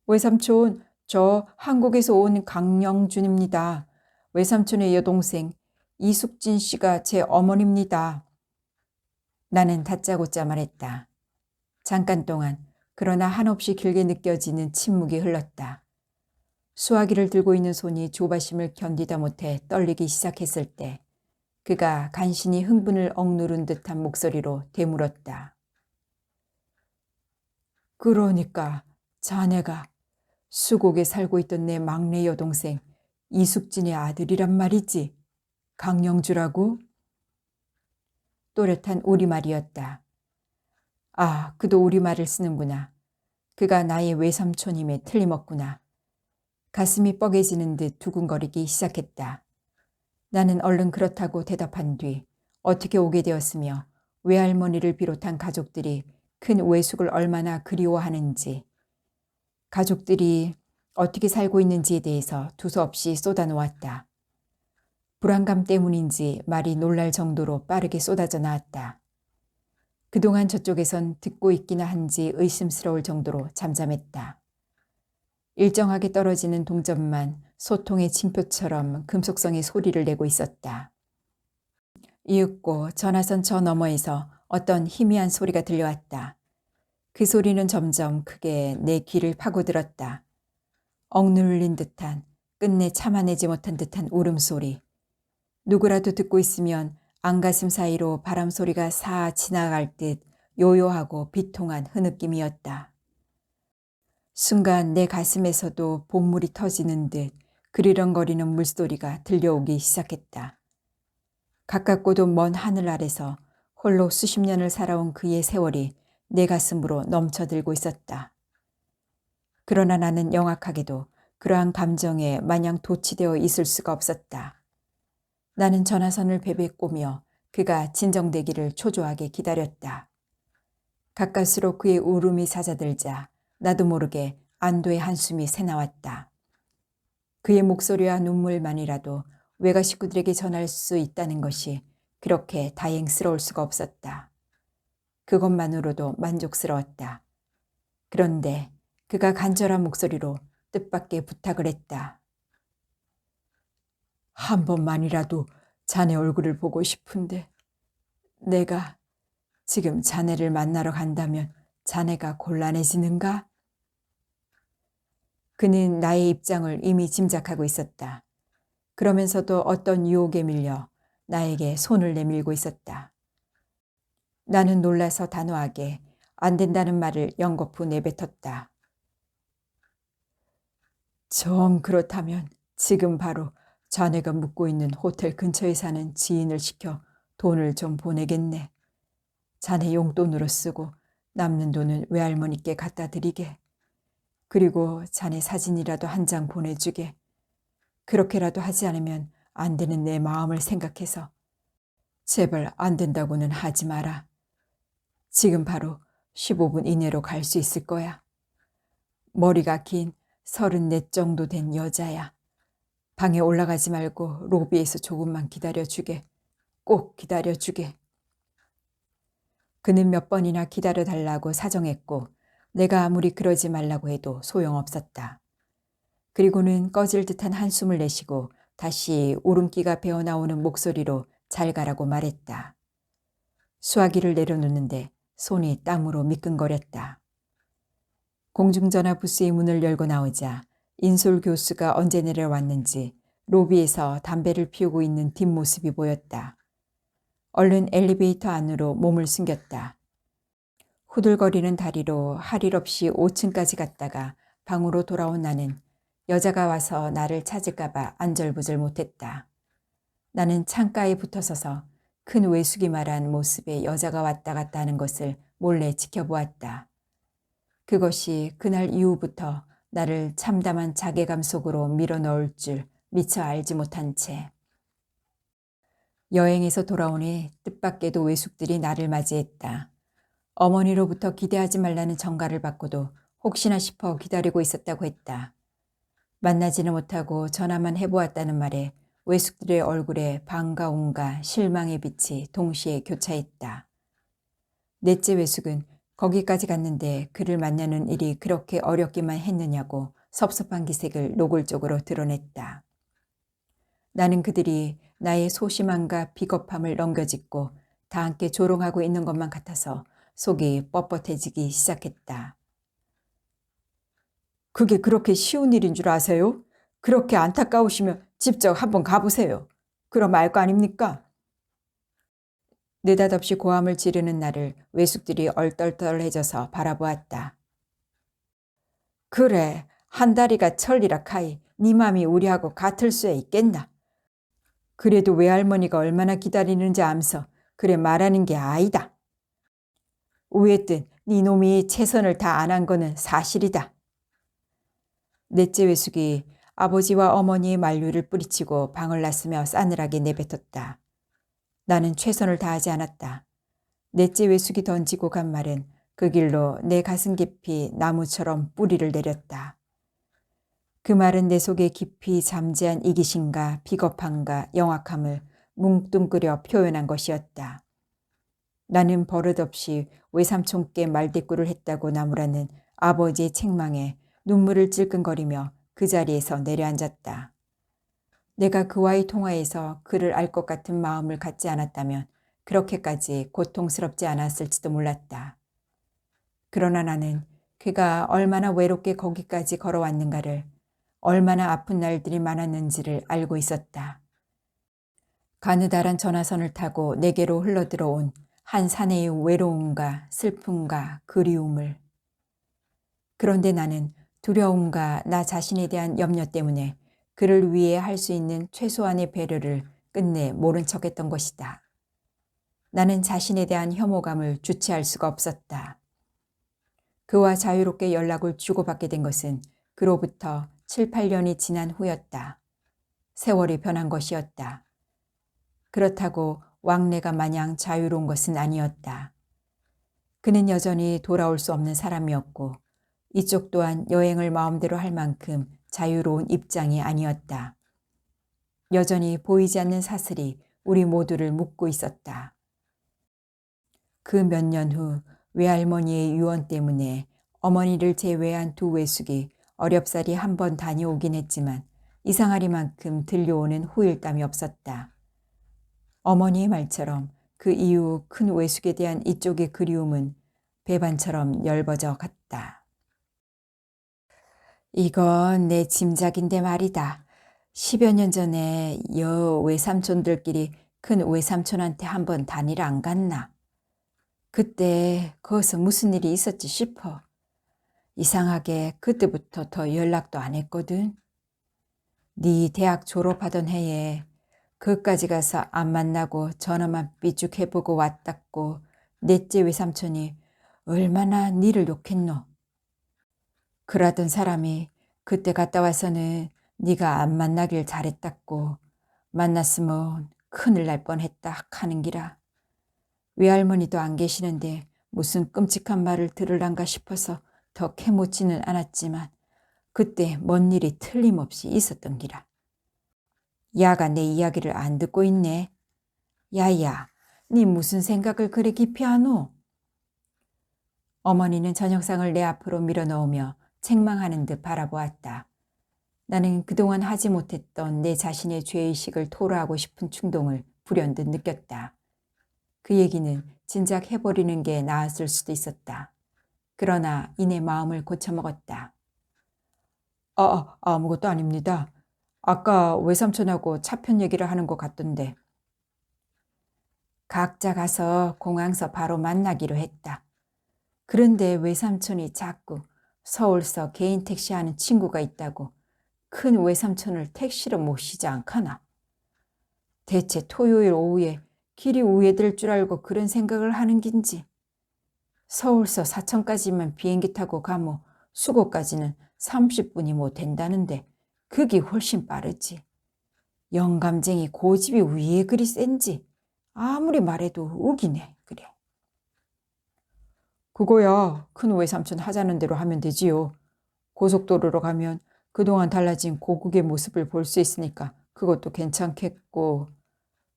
외삼촌, 저 한국에서 온 강영준입니다. 외삼촌의 여동생 이숙진 씨가 제 어머니입니다. 나는 다짜고짜 말했다. 잠깐 동안 그러나 한없이 길게 느껴지는 침묵이 흘렀다. 수화기를 들고 있는 손이 조바심을 견디다 못해 떨리기 시작했을 때 그가 간신히 흥분을 억누른 듯한 목소리로 되물었다. 그러니까 자네가 수곡에 살고 있던 내 막내 여동생 이숙진의 아들이란 말이지. 강영주라고? 또렷한 우리말이었다. 아, 그도 우리말을 쓰는구나. 그가 나의 외삼촌임에 틀림없구나. 가슴이 뻐개지는 듯 두근거리기 시작했다. 나는 얼른 그렇다고 대답한 뒤 어떻게 오게 되었으며 외할머니를 비롯한 가족들이 큰 외숙을 얼마나 그리워하는지, 가족들이 어떻게 살고 있는지에 대해서 두서없이 쏟아놓았다. 불안감 때문인지 말이 놀랄 정도로 빠르게 쏟아져 나왔다. 그동안 저쪽에선 듣고 있기나 한지 의심스러울 정도로 잠잠했다. 일정하게 떨어지는 동전만 소통의 징표처럼 금속성의 소리를 내고 있었다. 이윽고 전화선 저 너머에서 어떤 희미한 소리가 들려왔다. 그 소리는 점점 크게 내 귀를 파고들었다. 억눌린 듯한, 끝내 참아내지 못한 듯한 울음소리. 누구라도 듣고 있으면 안가슴 사이로 바람소리가 사 지나갈 듯 요요하고 비통한 흐느낌이었다. 순간 내 가슴에서도 본물이 터지는 듯 그리렁거리는 물소리가 들려오기 시작했다. 가깝고도 먼 하늘 아래서 홀로 수십 년을 살아온 그의 세월이 내 가슴으로 넘쳐들고 있었다. 그러나 나는 영악하게도 그러한 감정에 마냥 도취되어 있을 수가 없었다. 나는 전화선을 베베꼬며 그가 진정되기를 초조하게 기다렸다. 가까스로 그의 울음이 잦아들자 나도 모르게 안도의 한숨이 새나왔다. 그의 목소리와 눈물만이라도 외가 식구들에게 전할 수 있다는 것이 그렇게 다행스러울 수가 없었다. 그것만으로도 만족스러웠다. 그런데 그가 간절한 목소리로 뜻밖의 부탁을 했다. 한 번만이라도 자네 얼굴을 보고 싶은데 내가 지금 자네를 만나러 간다면 자네가 곤란해지는가? 그는 나의 입장을 이미 짐작하고 있었다. 그러면서도 어떤 유혹에 밀려 나에게 손을 내밀고 있었다. 나는 놀라서 단호하게 안 된다는 말을 연거푸 내뱉었다. 정 그렇다면 지금 바로 자네가 묵고 있는 호텔 근처에 사는 지인을 시켜 돈을 좀 보내겠네. 자네 용돈으로 쓰고 남는 돈은 외할머니께 갖다 드리게. 그리고 자네 사진이라도 한 장 보내주게. 그렇게라도 하지 않으면 안 되는 내 마음을 생각해서 제발 안 된다고는 하지 마라. 지금 바로 15분 이내로 갈 수 있을 거야. 머리가 긴 34 정도 된 여자야. 방에 올라가지 말고 로비에서 조금만 기다려주게. 꼭 기다려주게. 그는 몇 번이나 기다려달라고 사정했고 내가 아무리 그러지 말라고 해도 소용없었다. 그리고는 꺼질 듯한 한숨을 내쉬고 다시 울음기가 배어나오는 목소리로 잘 가라고 말했다. 수화기를 내려놓는데 손이 땀으로 미끈거렸다. 공중전화 부스의 문을 열고 나오자 인솔 교수가 언제 내려왔는지 로비에서 담배를 피우고 있는 뒷모습이 보였다. 얼른 엘리베이터 안으로 몸을 숨겼다. 후들거리는 다리로 할 일 없이 5층까지 갔다가 방으로 돌아온 나는 여자가 와서 나를 찾을까봐 안절부절 못했다. 나는 창가에 붙어서서 큰 외숙이 말한 모습에 여자가 왔다 갔다 하는 것을 몰래 지켜보았다. 그것이 그날 이후부터 나를 참담한 자괴감 속으로 밀어넣을 줄 미처 알지 못한 채 여행에서 돌아오니 뜻밖에도 외숙들이 나를 맞이했다. 어머니로부터 기대하지 말라는 전가를 받고도 혹시나 싶어 기다리고 있었다고 했다. 만나지는 못하고 전화만 해보았다는 말에 외숙들의 얼굴에 반가움과 실망의 빛이 동시에 교차했다. 넷째 외숙은 거기까지 갔는데 그를 만나는 일이 그렇게 어렵기만 했느냐고 섭섭한 기색을 노골적으로 드러냈다. 나는 그들이 나의 소심함과 비겁함을 넘겨짚고 다 함께 조롱하고 있는 것만 같아서 속이 뻣뻣해지기 시작했다. 그게 그렇게 쉬운 일인 줄 아세요? 그렇게 안타까우시면 직접 한번 가보세요. 그럼 알 거 아닙니까? 느닷없이 고함을 지르는 나를 외숙들이 얼떨떨해져서 바라보았다. 그래, 한 다리가 천리라 카이 네 맘이 우리하고 같을 수야 있겠나? 그래도 외할머니가 얼마나 기다리는지 암서 그래 말하는 게 아니다. 우했든 네 놈이 최선을 다 안 한 거는 사실이다. 넷째 외숙이 아버지와 어머니의 만류를 뿌리치고 방을 나서며 싸늘하게 내뱉었다. 나는 최선을 다하지 않았다. 넷째 외숙이 던지고 간 말은 그 길로 내 가슴 깊이 나무처럼 뿌리를 내렸다. 그 말은 내 속에 깊이 잠재한 이기심과 비겁함과 영악함을 뭉뚱그려 표현한 것이었다. 나는 버릇없이 외삼촌께 말대꾸를 했다고 나무라는 아버지의 책망에 눈물을 찔끔거리며 그 자리에서 내려앉았다. 내가 그와의 통화에서 그를 알 것 같은 마음을 갖지 않았다면 그렇게까지 고통스럽지 않았을지도 몰랐다. 그러나 나는 그가 얼마나 외롭게 거기까지 걸어왔는가를, 얼마나 아픈 날들이 많았는지를 알고 있었다. 가느다란 전화선을 타고 내게로 흘러들어온 한 사내의 외로움과 슬픔과 그리움을. 그런데 나는 두려움과 나 자신에 대한 염려 때문에 그를 위해 할 수 있는 최소한의 배려를 끝내 모른 척했던 것이다. 나는 자신에 대한 혐오감을 주체할 수가 없었다. 그와 자유롭게 연락을 주고받게 된 것은 그로부터 7, 8년이 지난 후였다. 세월이 변한 것이었다. 그렇다고 왕래가 마냥 자유로운 것은 아니었다. 그는 여전히 돌아올 수 없는 사람이었고 이쪽 또한 여행을 마음대로 할 만큼 자유로운 입장이 아니었다. 여전히 보이지 않는 사슬이 우리 모두를 묶고 있었다. 그 몇 년 후 외할머니의 유언 때문에 어머니를 제외한 두 외숙이 어렵사리 한 번 다녀오긴 했지만 이상하리만큼 들려오는 후일담이 없었다. 어머니의 말처럼 그 이후 큰 외숙에 대한 이쪽의 그리움은 배반처럼 엷어져 갔다. 이건 내 짐작인데 말이다. 10여 년 전에 여 외삼촌들끼리 큰 외삼촌한테 한번 다니러 안 갔나? 그때 거기서 무슨 일이 있었지 싶어. 이상하게 그때부터 더 연락도 안 했거든. 네 대학 졸업하던 해에 그까지 가서 안 만나고 전화만 삐죽해보고 왔다고 넷째 외삼촌이 얼마나 니를 욕했노. 그러던 사람이 그때 갔다 와서는 네가 안 만나길 잘했다고 만났으면 큰일 날 뻔했다 하는 기라. 외할머니도 안 계시는데 무슨 끔찍한 말을 들으란가 싶어서 더 캐묻지는 않았지만 그때 뭔 일이 틀림없이 있었던 기라. 야가 내 이야기를 안 듣고 있네. 야야, 네 무슨 생각을 그리 깊이 하노? 어머니는 저녁상을 내 앞으로 밀어넣으며 책망하는 듯 바라보았다. 나는 그동안 하지 못했던 내 자신의 죄의식을 토로하고 싶은 충동을 불현듯 느꼈다. 그 얘기는 진작 해버리는 게 나았을 수도 있었다. 그러나 이내 마음을 고쳐먹었다. 아무것도 아닙니다. 아까 외삼촌하고 차편 얘기를 하는 것 같던데. 각자 가서 공항서 바로 만나기로 했다. 그런데 외삼촌이 자꾸 서울서 개인 택시 하는 친구가 있다고 큰 외삼촌을 택시로 모시지 않거나. 대체 토요일 오후에 길이 우회될 줄 알고 그런 생각을 하는 긴지. 서울서 사천까지만 비행기 타고 가면 수고까지는 30분이 못 된다는데 그게 훨씬 빠르지. 영감쟁이 고집이 왜 그리 센지 아무리 말해도 우기네 그래. 그거야 큰 외삼촌 하자는 대로 하면 되지요. 고속도로로 가면 그동안 달라진 고국의 모습을 볼 수 있으니까 그것도 괜찮겠고,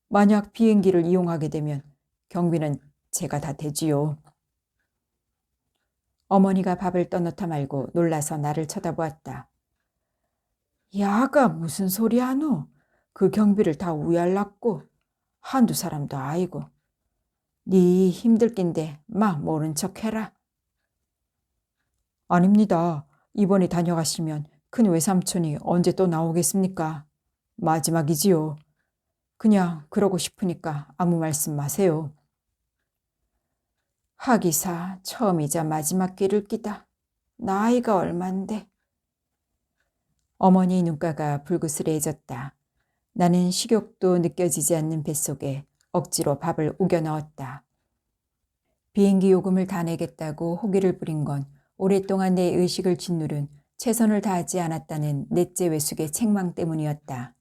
만약 비행기를 이용하게 되면 경비는 제가 다 대지요. 어머니가 밥을 떠놓다 말고 놀라서 나를 쳐다보았다. 야가 무슨 소리 하노? 그 경비를 다 우얄랐고 한두 사람도 아니고. 네 힘들 낀데 마 모른 척 해라. 아닙니다. 이번에 다녀가시면 큰 외삼촌이 언제 또 나오겠습니까? 마지막이지요. 그냥 그러고 싶으니까 아무 말씀 마세요. 하기사 처음이자 마지막 길을 끼다. 나이가 얼만데. 어머니 눈가가 불그스레해졌다. 나는 식욕도 느껴지지 않는 뱃속에 억지로 밥을 우겨 넣었다. 비행기 요금을 다 내겠다고 호기를 부린 건 오랫동안 내 의식을 짓누른 최선을 다하지 않았다는 넷째 외숙의 책망 때문이었다.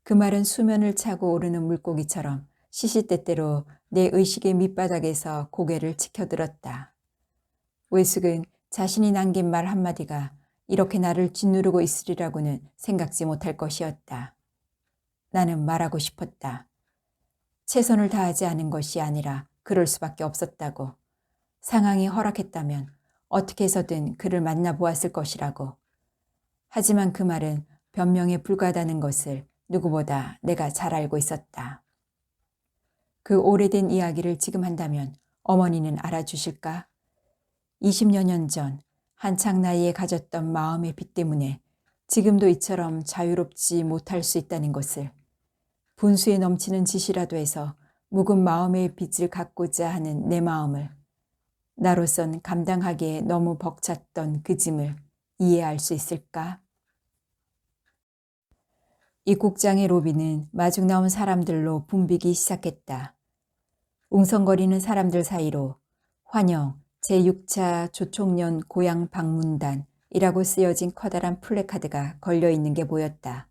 그 말은 수면을 차고 오르는 물고기처럼 시시때때로 내 의식의 밑바닥에서 고개를 치켜들었다. 외숙은 자신이 남긴 말 한마디가 이렇게 나를 짓누르고 있으리라고는 생각지 못할 것이었다. 나는 말하고 싶었다. 최선을 다하지 않은 것이 아니라 그럴 수밖에 없었다고. 상황이 허락했다면 어떻게 해서든 그를 만나보았을 것이라고. 하지만 그 말은 변명에 불과하다는 것을 누구보다 내가 잘 알고 있었다. 그 오래된 이야기를 지금 한다면 어머니는 알아주실까? 20여 년 전 한창 나이에 가졌던 마음의 빛 때문에 지금도 이처럼 자유롭지 못할 수 있다는 것을, 분수에 넘치는 짓이라도 해서 묵은 마음의 빛을 갖고자 하는 내 마음을, 나로선 감당하기에 너무 벅찼던 그 짐을 이해할 수 있을까? 입국장의 로비는 마중 나온 사람들로 붐비기 시작했다. 웅성거리는 사람들 사이로 환영 제6차 조총련 고향 방문단이라고 쓰여진 커다란 플래카드가 걸려있는 게 보였다.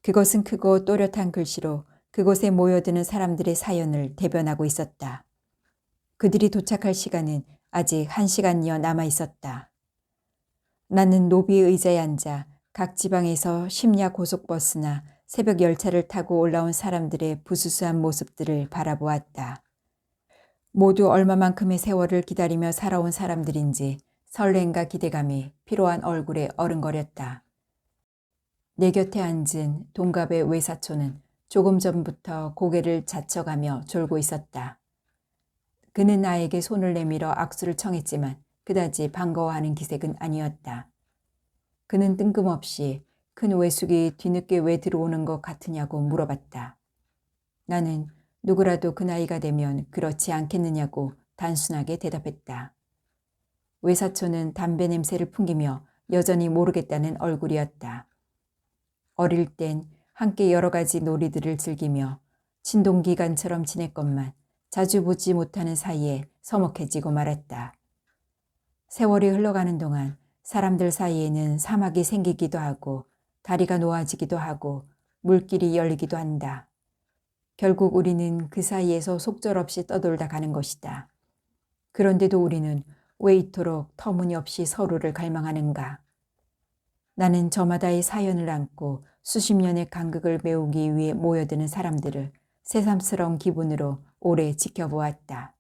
그것은 크고 또렷한 글씨로 그곳에 모여드는 사람들의 사연을 대변하고 있었다. 그들이 도착할 시간은 아직 1시간여 남아 있었다. 나는 노비의 의자에 앉아 각 지방에서 심야 고속버스나 새벽 열차를 타고 올라온 사람들의 부수수한 모습들을 바라보았다. 모두 얼마만큼의 세월을 기다리며 살아온 사람들인지 설렘과 기대감이 피로한 얼굴에 어른거렸다. 내 곁에 앉은 동갑의 외사촌은 조금 전부터 고개를 자쳐가며 졸고 있었다. 그는 나에게 손을 내밀어 악수를 청했지만 그다지 반가워하는 기색은 아니었다. 그는 뜬금없이 큰 외숙이 뒤늦게 왜 들어오는 것 같으냐고 물어봤다. 나는 누구라도 그 나이가 되면 그렇지 않겠느냐고 단순하게 대답했다. 외사촌은 담배 냄새를 풍기며 여전히 모르겠다는 얼굴이었다. 어릴 땐 함께 여러 가지 놀이들을 즐기며 친동기간처럼 지냈건만 자주 보지 못하는 사이에 서먹해지고 말았다. 세월이 흘러가는 동안 사람들 사이에는 사막이 생기기도 하고 다리가 놓아지기도 하고 물길이 열리기도 한다. 결국 우리는 그 사이에서 속절없이 떠돌다 가는 것이다. 그런데도 우리는 왜 이토록 터무니없이 서로를 갈망하는가? 나는 저마다의 사연을 안고 수십 년의 간극을 메우기 위해 모여드는 사람들을 새삼스러운 기분으로 오래 지켜보았다.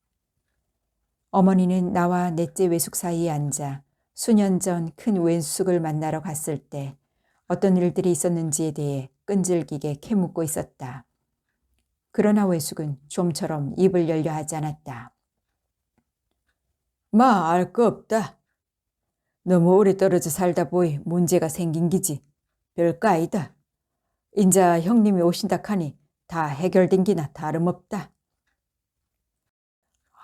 어머니는 나와 넷째 외숙 사이에 앉아 수년 전 큰 외숙을 만나러 갔을 때 어떤 일들이 있었는지에 대해 끈질기게 캐묻고 있었다. 그러나 외숙은 좀처럼 입을 열려 하지 않았다. 마, 알 거 없다. 너무 오래 떨어져 살다 보이 문제가 생긴 기지. 별거 아니다. 인자 형님이 오신다 카니 다 해결된 기나 다름없다.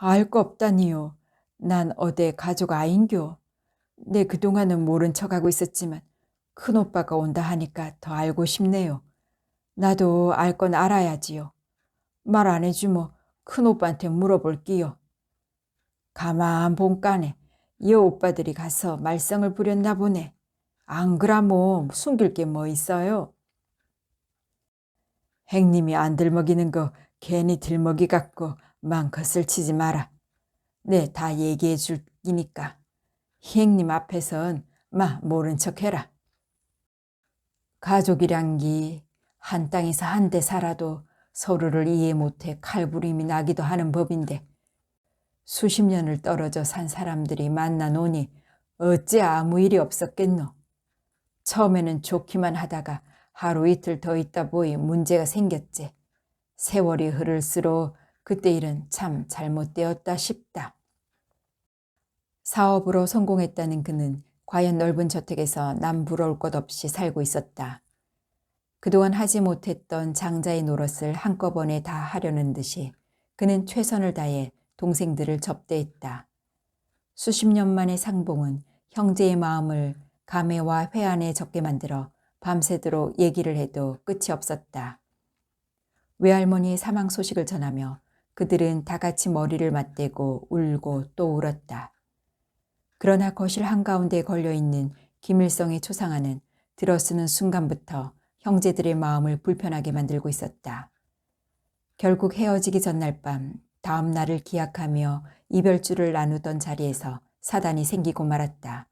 알 거 없다니요. 난 어디 가족 아인교. 내 그동안은 모른 척하고 있었지만 큰오빠가 온다 하니까 더 알고 싶네요. 나도 알 건 알아야지요. 말 안 해주면 큰오빠한테 물어볼게요. 가만 본까네 여 오빠들이 가서 말썽을 부렸나 보네. 안 그라모 숨길 게 뭐 있어요? 행님이 안 들먹이는 거 괜히 들먹이 갖고 맘컷을 치지 마라. 네, 다 얘기해 줄 기니까. 희행님 앞에선 모른 척 해라. 가족이란 기 한 땅에서 한데 살아도 서로를 이해 못해 칼부림이 나기도 하는 법인데 수십 년을 떨어져 산 사람들이 만나 노니 어찌 아무 일이 없었겠노. 처음에는 좋기만 하다가 하루 이틀 더 있다 보이 문제가 생겼지. 세월이 흐를수록 그때 일은 참 잘못되었다 싶다. 사업으로 성공했다는 그는 과연 넓은 저택에서 남 부러울 것 없이 살고 있었다. 그동안 하지 못했던 장자의 노릇을 한꺼번에 다 하려는 듯이 그는 최선을 다해 동생들을 접대했다. 수십 년 만의 상봉은 형제의 마음을 감회와 회한에 적게 만들어 밤새도록 얘기를 해도 끝이 없었다. 외할머니의 사망 소식을 전하며 그들은 다 같이 머리를 맞대고 울고 또 울었다. 그러나 거실 한가운데에 걸려있는 김일성의 초상화는 들어쓰는 순간부터 형제들의 마음을 불편하게 만들고 있었다. 결국 헤어지기 전날 밤 다음 날을 기약하며 이별주를 나누던 자리에서 사단이 생기고 말았다.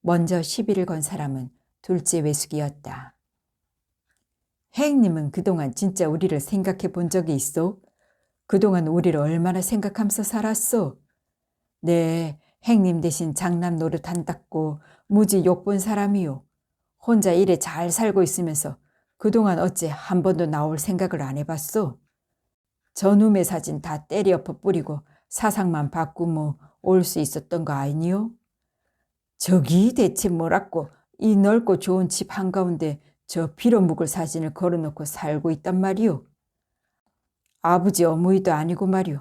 먼저 시비를 건 사람은 둘째 외숙이었다. 행님은 그동안 진짜 우리를 생각해 본 적이 있어? 그동안 우리를 얼마나 생각하면서 살았어? 네, 행님 대신 장남 노릇 한답고 무지 욕본 사람이요. 혼자 이래 잘 살고 있으면서 그동안 어째 한 번도 나올 생각을 안 해봤어? 저놈의 사진 다 때리 엎어 뿌리고 사상만 바꾸면 올 수 있었던 거 아니요? 저기 대체 뭐라고 이 넓고 좋은 집 한가운데 저 빌어묵을 사진을 걸어놓고 살고 있단 말이오. 아버지 어머니도 아니고 말이오.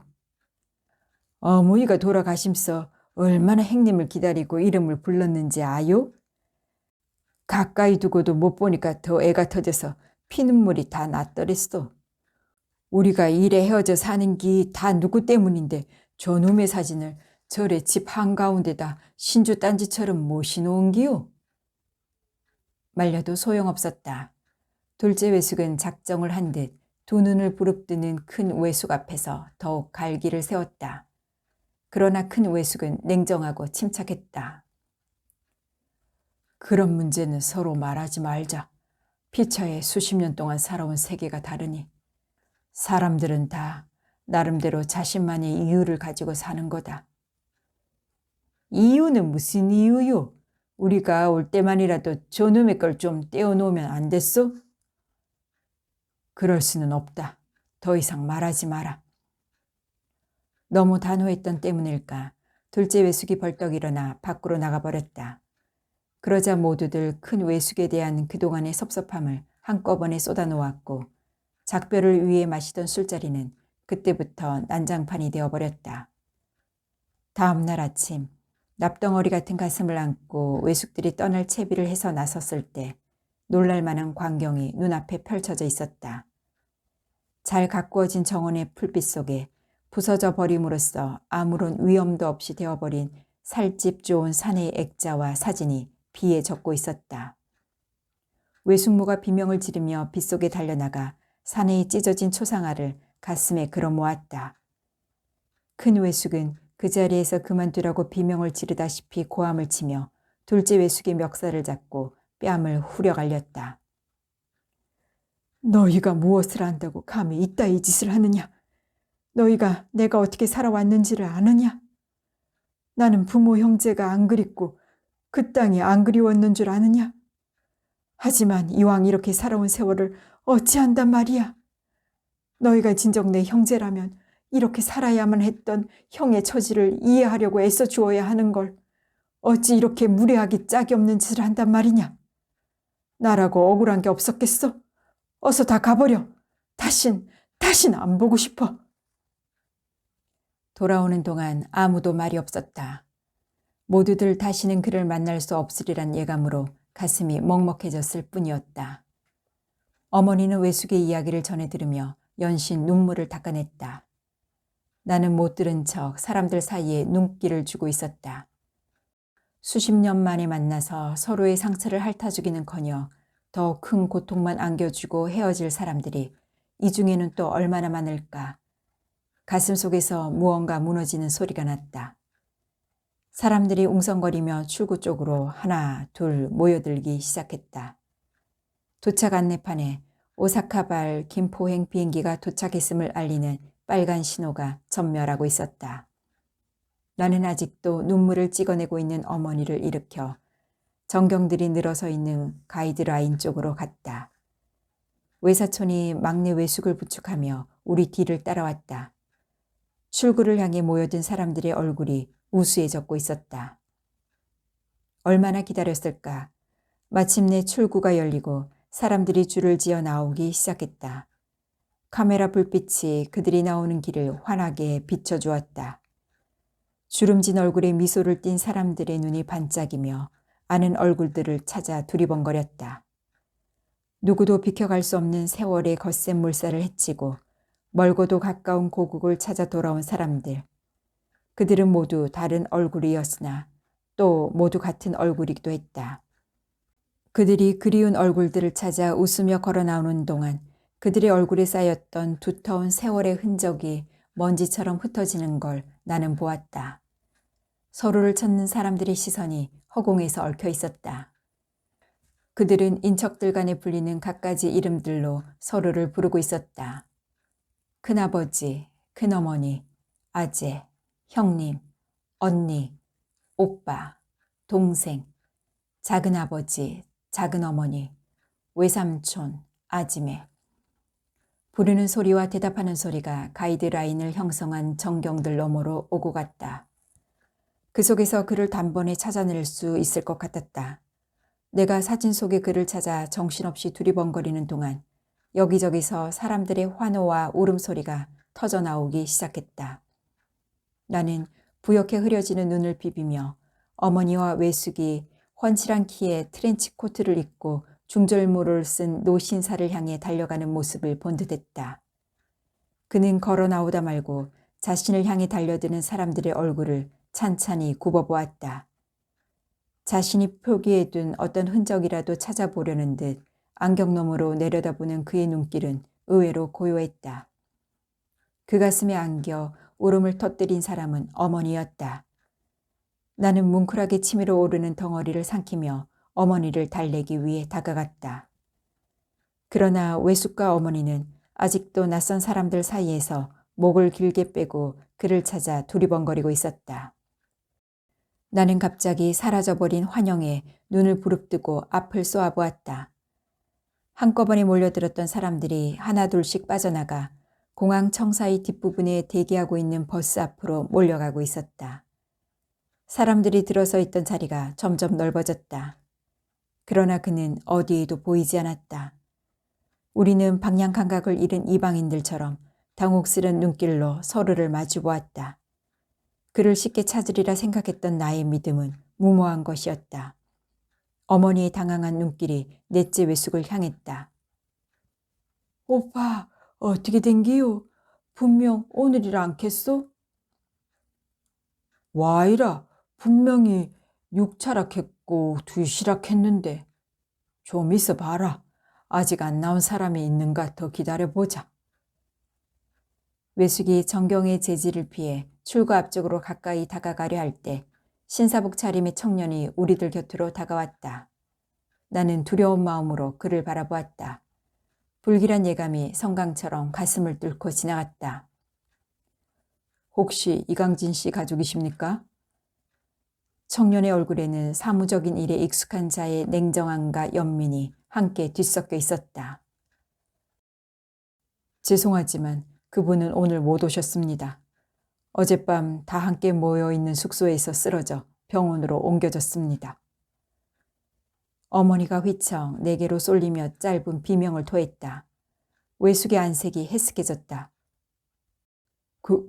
어머니가 돌아가심서 얼마나 행님을 기다리고 이름을 불렀는지 아요? 가까이 두고도 못 보니까 더 애가 터져서 피눈물이 다 났더랬어. 우리가 이래 헤어져 사는 게 다 누구 때문인데 저놈의 사진을 절에 집 한가운데다 신주 딴지처럼 모시놓은 기요? 말려도 소용없었다. 둘째 외숙은 작정을 한 듯 두 눈을 부릅뜨는 큰 외숙 앞에서 더욱 갈기를 세웠다. 그러나 큰 외숙은 냉정하고 침착했다. 그런 문제는 서로 말하지 말자. 피차에 수십 년 동안 살아온 세계가 다르니 사람들은 다 나름대로 자신만의 이유를 가지고 사는 거다. 이유는 무슨 이유요? 우리가 올 때만이라도 저놈의 걸 좀 떼어놓으면 안 됐어? 그럴 수는 없다. 더 이상 말하지 마라. 너무 단호했던 때문일까 둘째 외숙이 벌떡 일어나 밖으로 나가버렸다. 그러자 모두들 큰 외숙에 대한 그동안의 섭섭함을 한꺼번에 쏟아놓았고 작별을 위해 마시던 술자리는 그때부터 난장판이 되어버렸다. 다음 날 아침 납덩어리 같은 가슴을 안고 외숙들이 떠날 채비를 해서 나섰을 때 놀랄만한 광경이 눈앞에 펼쳐져 있었다. 잘 가꾸어진 정원의 풀빛 속에 부서져 버림으로써 아무런 위험도 없이 되어버린 살집 좋은 사내의 액자와 사진이 비에 젖고 있었다. 외숙모가 비명을 지르며 빗속에 달려나가 사내에 찢어진 초상화를 가슴에 걸어모았다. 큰 외숙은 그 자리에서 그만두라고 비명을 지르다시피 고함을 치며 둘째 외숙의 멱살을 잡고 뺨을 후려 갈렸다. 너희가 무엇을 안다고 감히 이따위 짓을 하느냐? 너희가 내가 어떻게 살아왔는지를 아느냐? 나는 부모 형제가 안 그립고 그 땅이 안 그리웠는 줄 아느냐? 하지만 이왕 이렇게 살아온 세월을 어찌한단 말이야? 너희가 진정 내 형제라면 이렇게 살아야만 했던 형의 처지를 이해하려고 애써 주어야 하는 걸 어찌 이렇게 무례하기 짝이 없는 짓을 한단 말이냐. 나라고 억울한 게 없었겠어? 어서 다 가버려. 다신 안 보고 싶어. 돌아오는 동안 아무도 말이 없었다. 모두들 다시는 그를 만날 수 없으리란 예감으로 가슴이 먹먹해졌을 뿐이었다. 어머니는 외숙의 이야기를 전해 들으며 연신 눈물을 닦아냈다. 나는 못 들은 척 사람들 사이에 눈길을 주고 있었다. 수십 년 만에 만나서 서로의 상처를 핥아주기는커녕 더 큰 고통만 안겨주고 헤어질 사람들이 이 중에는 또 얼마나 많을까. 가슴 속에서 무언가 무너지는 소리가 났다. 사람들이 웅성거리며 출구 쪽으로 하나 둘 모여들기 시작했다. 도착 안내판에 오사카발 김포행 비행기가 도착했음을 알리는 빨간 신호가 전멸하고 있었다. 나는 아직도 눈물을 찍어내고 있는 어머니를 일으켜 정경들이 늘어서 있는 가이드라인 쪽으로 갔다. 외사촌이 막내 외숙을 부축하며 우리 뒤를 따라왔다. 출구를 향해 모여든 사람들의 얼굴이 우수해졌고 있었다. 얼마나 기다렸을까. 마침내 출구가 열리고 사람들이 줄을 지어 나오기 시작했다. 카메라 불빛이 그들이 나오는 길을 환하게 비춰주었다. 주름진 얼굴에 미소를 띤 사람들의 눈이 반짝이며 아는 얼굴들을 찾아 두리번거렸다. 누구도 비켜갈 수 없는 세월의 거센 물살을 헤치고 멀고도 가까운 고국을 찾아 돌아온 사람들. 그들은 모두 다른 얼굴이었으나 또 모두 같은 얼굴이기도 했다. 그들이 그리운 얼굴들을 찾아 웃으며 걸어 나오는 동안 그들의 얼굴에 쌓였던 두터운 세월의 흔적이 먼지처럼 흩어지는 걸 나는 보았다. 서로를 찾는 사람들의 시선이 허공에서 얽혀 있었다. 그들은 인척들 간에 불리는 갖가지 이름들로 서로를 부르고 있었다. 큰아버지, 큰어머니, 아재, 형님, 언니, 오빠, 동생, 작은아버지, 작은어머니, 외삼촌, 아지매. 부르는 소리와 대답하는 소리가 가이드라인을 형성한 정경들 너머로 오고 갔다. 그 속에서 그를 단번에 찾아낼 수 있을 것 같았다. 내가 사진 속의 그를 찾아 정신없이 두리번거리는 동안 여기저기서 사람들의 환호와 울음소리가 터져 나오기 시작했다. 나는 부옇게 흐려지는 눈을 비비며 어머니와 외숙이 훤칠한 키에 트렌치 코트를 입고 중절모를 쓴 노신사를 향해 달려가는 모습을 본 듯했다. 그는 걸어 나오다 말고 자신을 향해 달려드는 사람들의 얼굴을 찬찬히 굽어보았다. 자신이 표기해둔 어떤 흔적이라도 찾아보려는 듯 안경 너머로 내려다보는 그의 눈길은 의외로 고요했다. 그 가슴에 안겨 울음을 터뜨린 사람은 어머니였다. 나는 뭉클하게 치밀어 오르는 덩어리를 삼키며 어머니를 달래기 위해 다가갔다. 그러나 외숙과 어머니는 아직도 낯선 사람들 사이에서 목을 길게 빼고 그를 찾아 두리번거리고 있었다. 나는 갑자기 사라져버린 환영에 눈을 부릅뜨고 앞을 쏘아보았다. 한꺼번에 몰려들었던 사람들이 하나둘씩 빠져나가 공항 청사의 뒷부분에 대기하고 있는 버스 앞으로 몰려가고 있었다. 사람들이 들어서 있던 자리가 점점 넓어졌다. 그러나 그는 어디에도 보이지 않았다. 우리는 방향 감각을 잃은 이방인들처럼 당혹스런 눈길로 서로를 마주보았다. 그를 쉽게 찾으리라 생각했던 나의 믿음은 무모한 것이었다. 어머니의 당황한 눈길이 넷째 외숙을 향했다. 오빠, 어떻게 된기요? 분명 오늘이라 않겠소? 와이라, 분명히 6차락했고 2시락했는데. 좀 있어 봐라. 아직 안 나온 사람이 있는가 더 기다려보자. 외숙이 정경의 제지를 피해 출구 앞쪽으로 가까이 다가가려 할 때 신사복 차림의 청년이 우리들 곁으로 다가왔다. 나는 두려운 마음으로 그를 바라보았다. 불길한 예감이 성강처럼 가슴을 뚫고 지나갔다. 혹시 이강진 씨 가족이십니까? 청년의 얼굴에는 사무적인 일에 익숙한 자의 냉정함과 연민이 함께 뒤섞여 있었다. 죄송하지만 그분은 오늘 못 오셨습니다. 어젯밤 다 함께 모여 있는 숙소에서 쓰러져 병원으로 옮겨졌습니다. 어머니가 휘청 내게로 쏠리며 짧은 비명을 토했다. 외숙의 안색이 해쓱해졌다.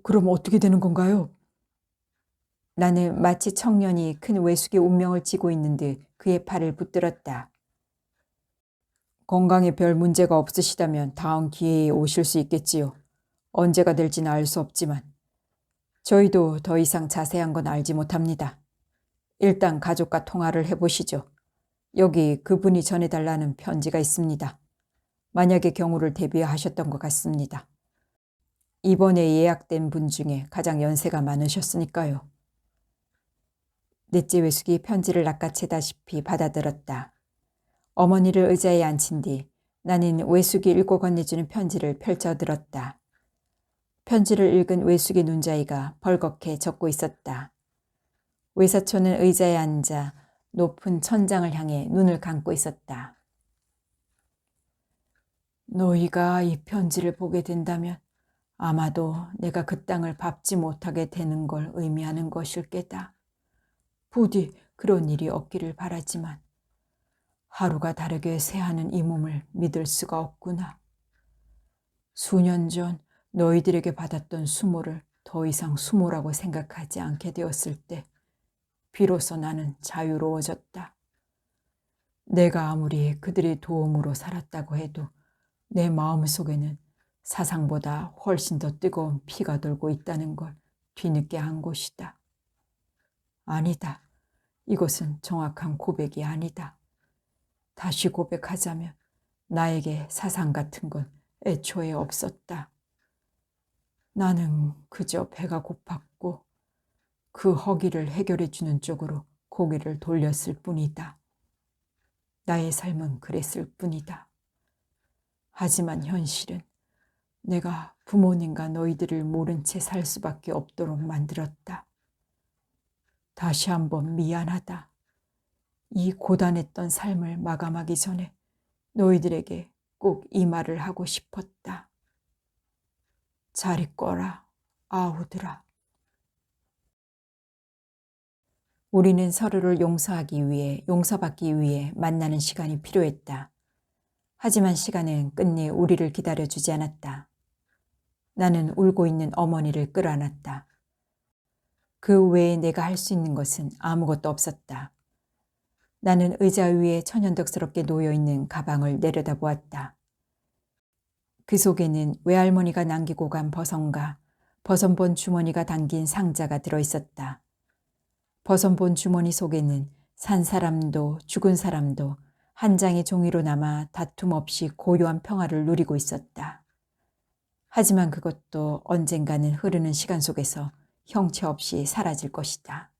그럼 어떻게 되는 건가요? 나는 마치 청년이 큰 외숙의 운명을 쥐고 있는 듯 그의 팔을 붙들었다. 건강에 별 문제가 없으시다면 다음 기회에 오실 수 있겠지요. 언제가 될지는 알 수 없지만 저희도 더 이상 자세한 건 알지 못합니다. 일단 가족과 통화를 해보시죠. 여기 그분이 전해달라는 편지가 있습니다. 만약의 경우를 대비하셨던 것 같습니다. 이번에 예약된 분 중에 가장 연세가 많으셨으니까요. 넷째 외숙이 편지를 낚아채다시피 받아들었다. 어머니를 의자에 앉힌 뒤 나는 외숙이 읽고 건네주는 편지를 펼쳐들었다. 편지를 읽은 외숙의 눈자위가 벌겋게 젖고 있었다. 외사촌은 의자에 앉아 높은 천장을 향해 눈을 감고 있었다. 너희가 이 편지를 보게 된다면 아마도 내가 그 땅을 밟지 못하게 되는 걸 의미하는 것일 게다. 부디 그런 일이 없기를 바라지만 하루가 다르게 새하는 이 몸을 믿을 수가 없구나. 수년 전 너희들에게 받았던 수모를 더 이상 수모라고 생각하지 않게 되었을 때 비로소 나는 자유로워졌다. 내가 아무리 그들의 도움으로 살았다고 해도 내 마음속에는 사상보다 훨씬 더 뜨거운 피가 돌고 있다는 걸 뒤늦게 한 것이다. 아니다. 이것은 정확한 고백이 아니다. 다시 고백하자면 나에게 사상 같은 건 애초에 없었다. 나는 그저 배가 고팠고 그 허기를 해결해 주는 쪽으로 고개를 돌렸을 뿐이다. 나의 삶은 그랬을 뿐이다. 하지만 현실은 내가 부모님과 너희들을 모른 채 살 수밖에 없도록 만들었다. 다시 한번 미안하다. 이 고단했던 삶을 마감하기 전에 너희들에게 꼭 이 말을 하고 싶었다. 잘 있거라, 아우들아. 우리는 서로를 용서하기 위해, 용서받기 위해 만나는 시간이 필요했다. 하지만 시간은 끝내 우리를 기다려주지 않았다. 나는 울고 있는 어머니를 끌어안았다. 그 외에 내가 할 수 있는 것은 아무것도 없었다. 나는 의자 위에 천연덕스럽게 놓여있는 가방을 내려다보았다. 그 속에는 외할머니가 남기고 간 버선과 버선본 주머니가 담긴 상자가 들어있었다. 버선본 주머니 속에는 산 사람도 죽은 사람도 한 장의 종이로 남아 다툼 없이 고요한 평화를 누리고 있었다. 하지만 그것도 언젠가는 흐르는 시간 속에서 형체 없이 사라질 것이다.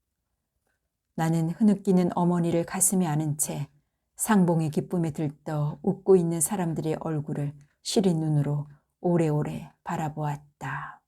나는 흐느끼는 어머니를 가슴에 안은 채 상봉의 기쁨에 들떠 웃고 있는 사람들의 얼굴을 시린 눈으로 오래오래 바라보았다.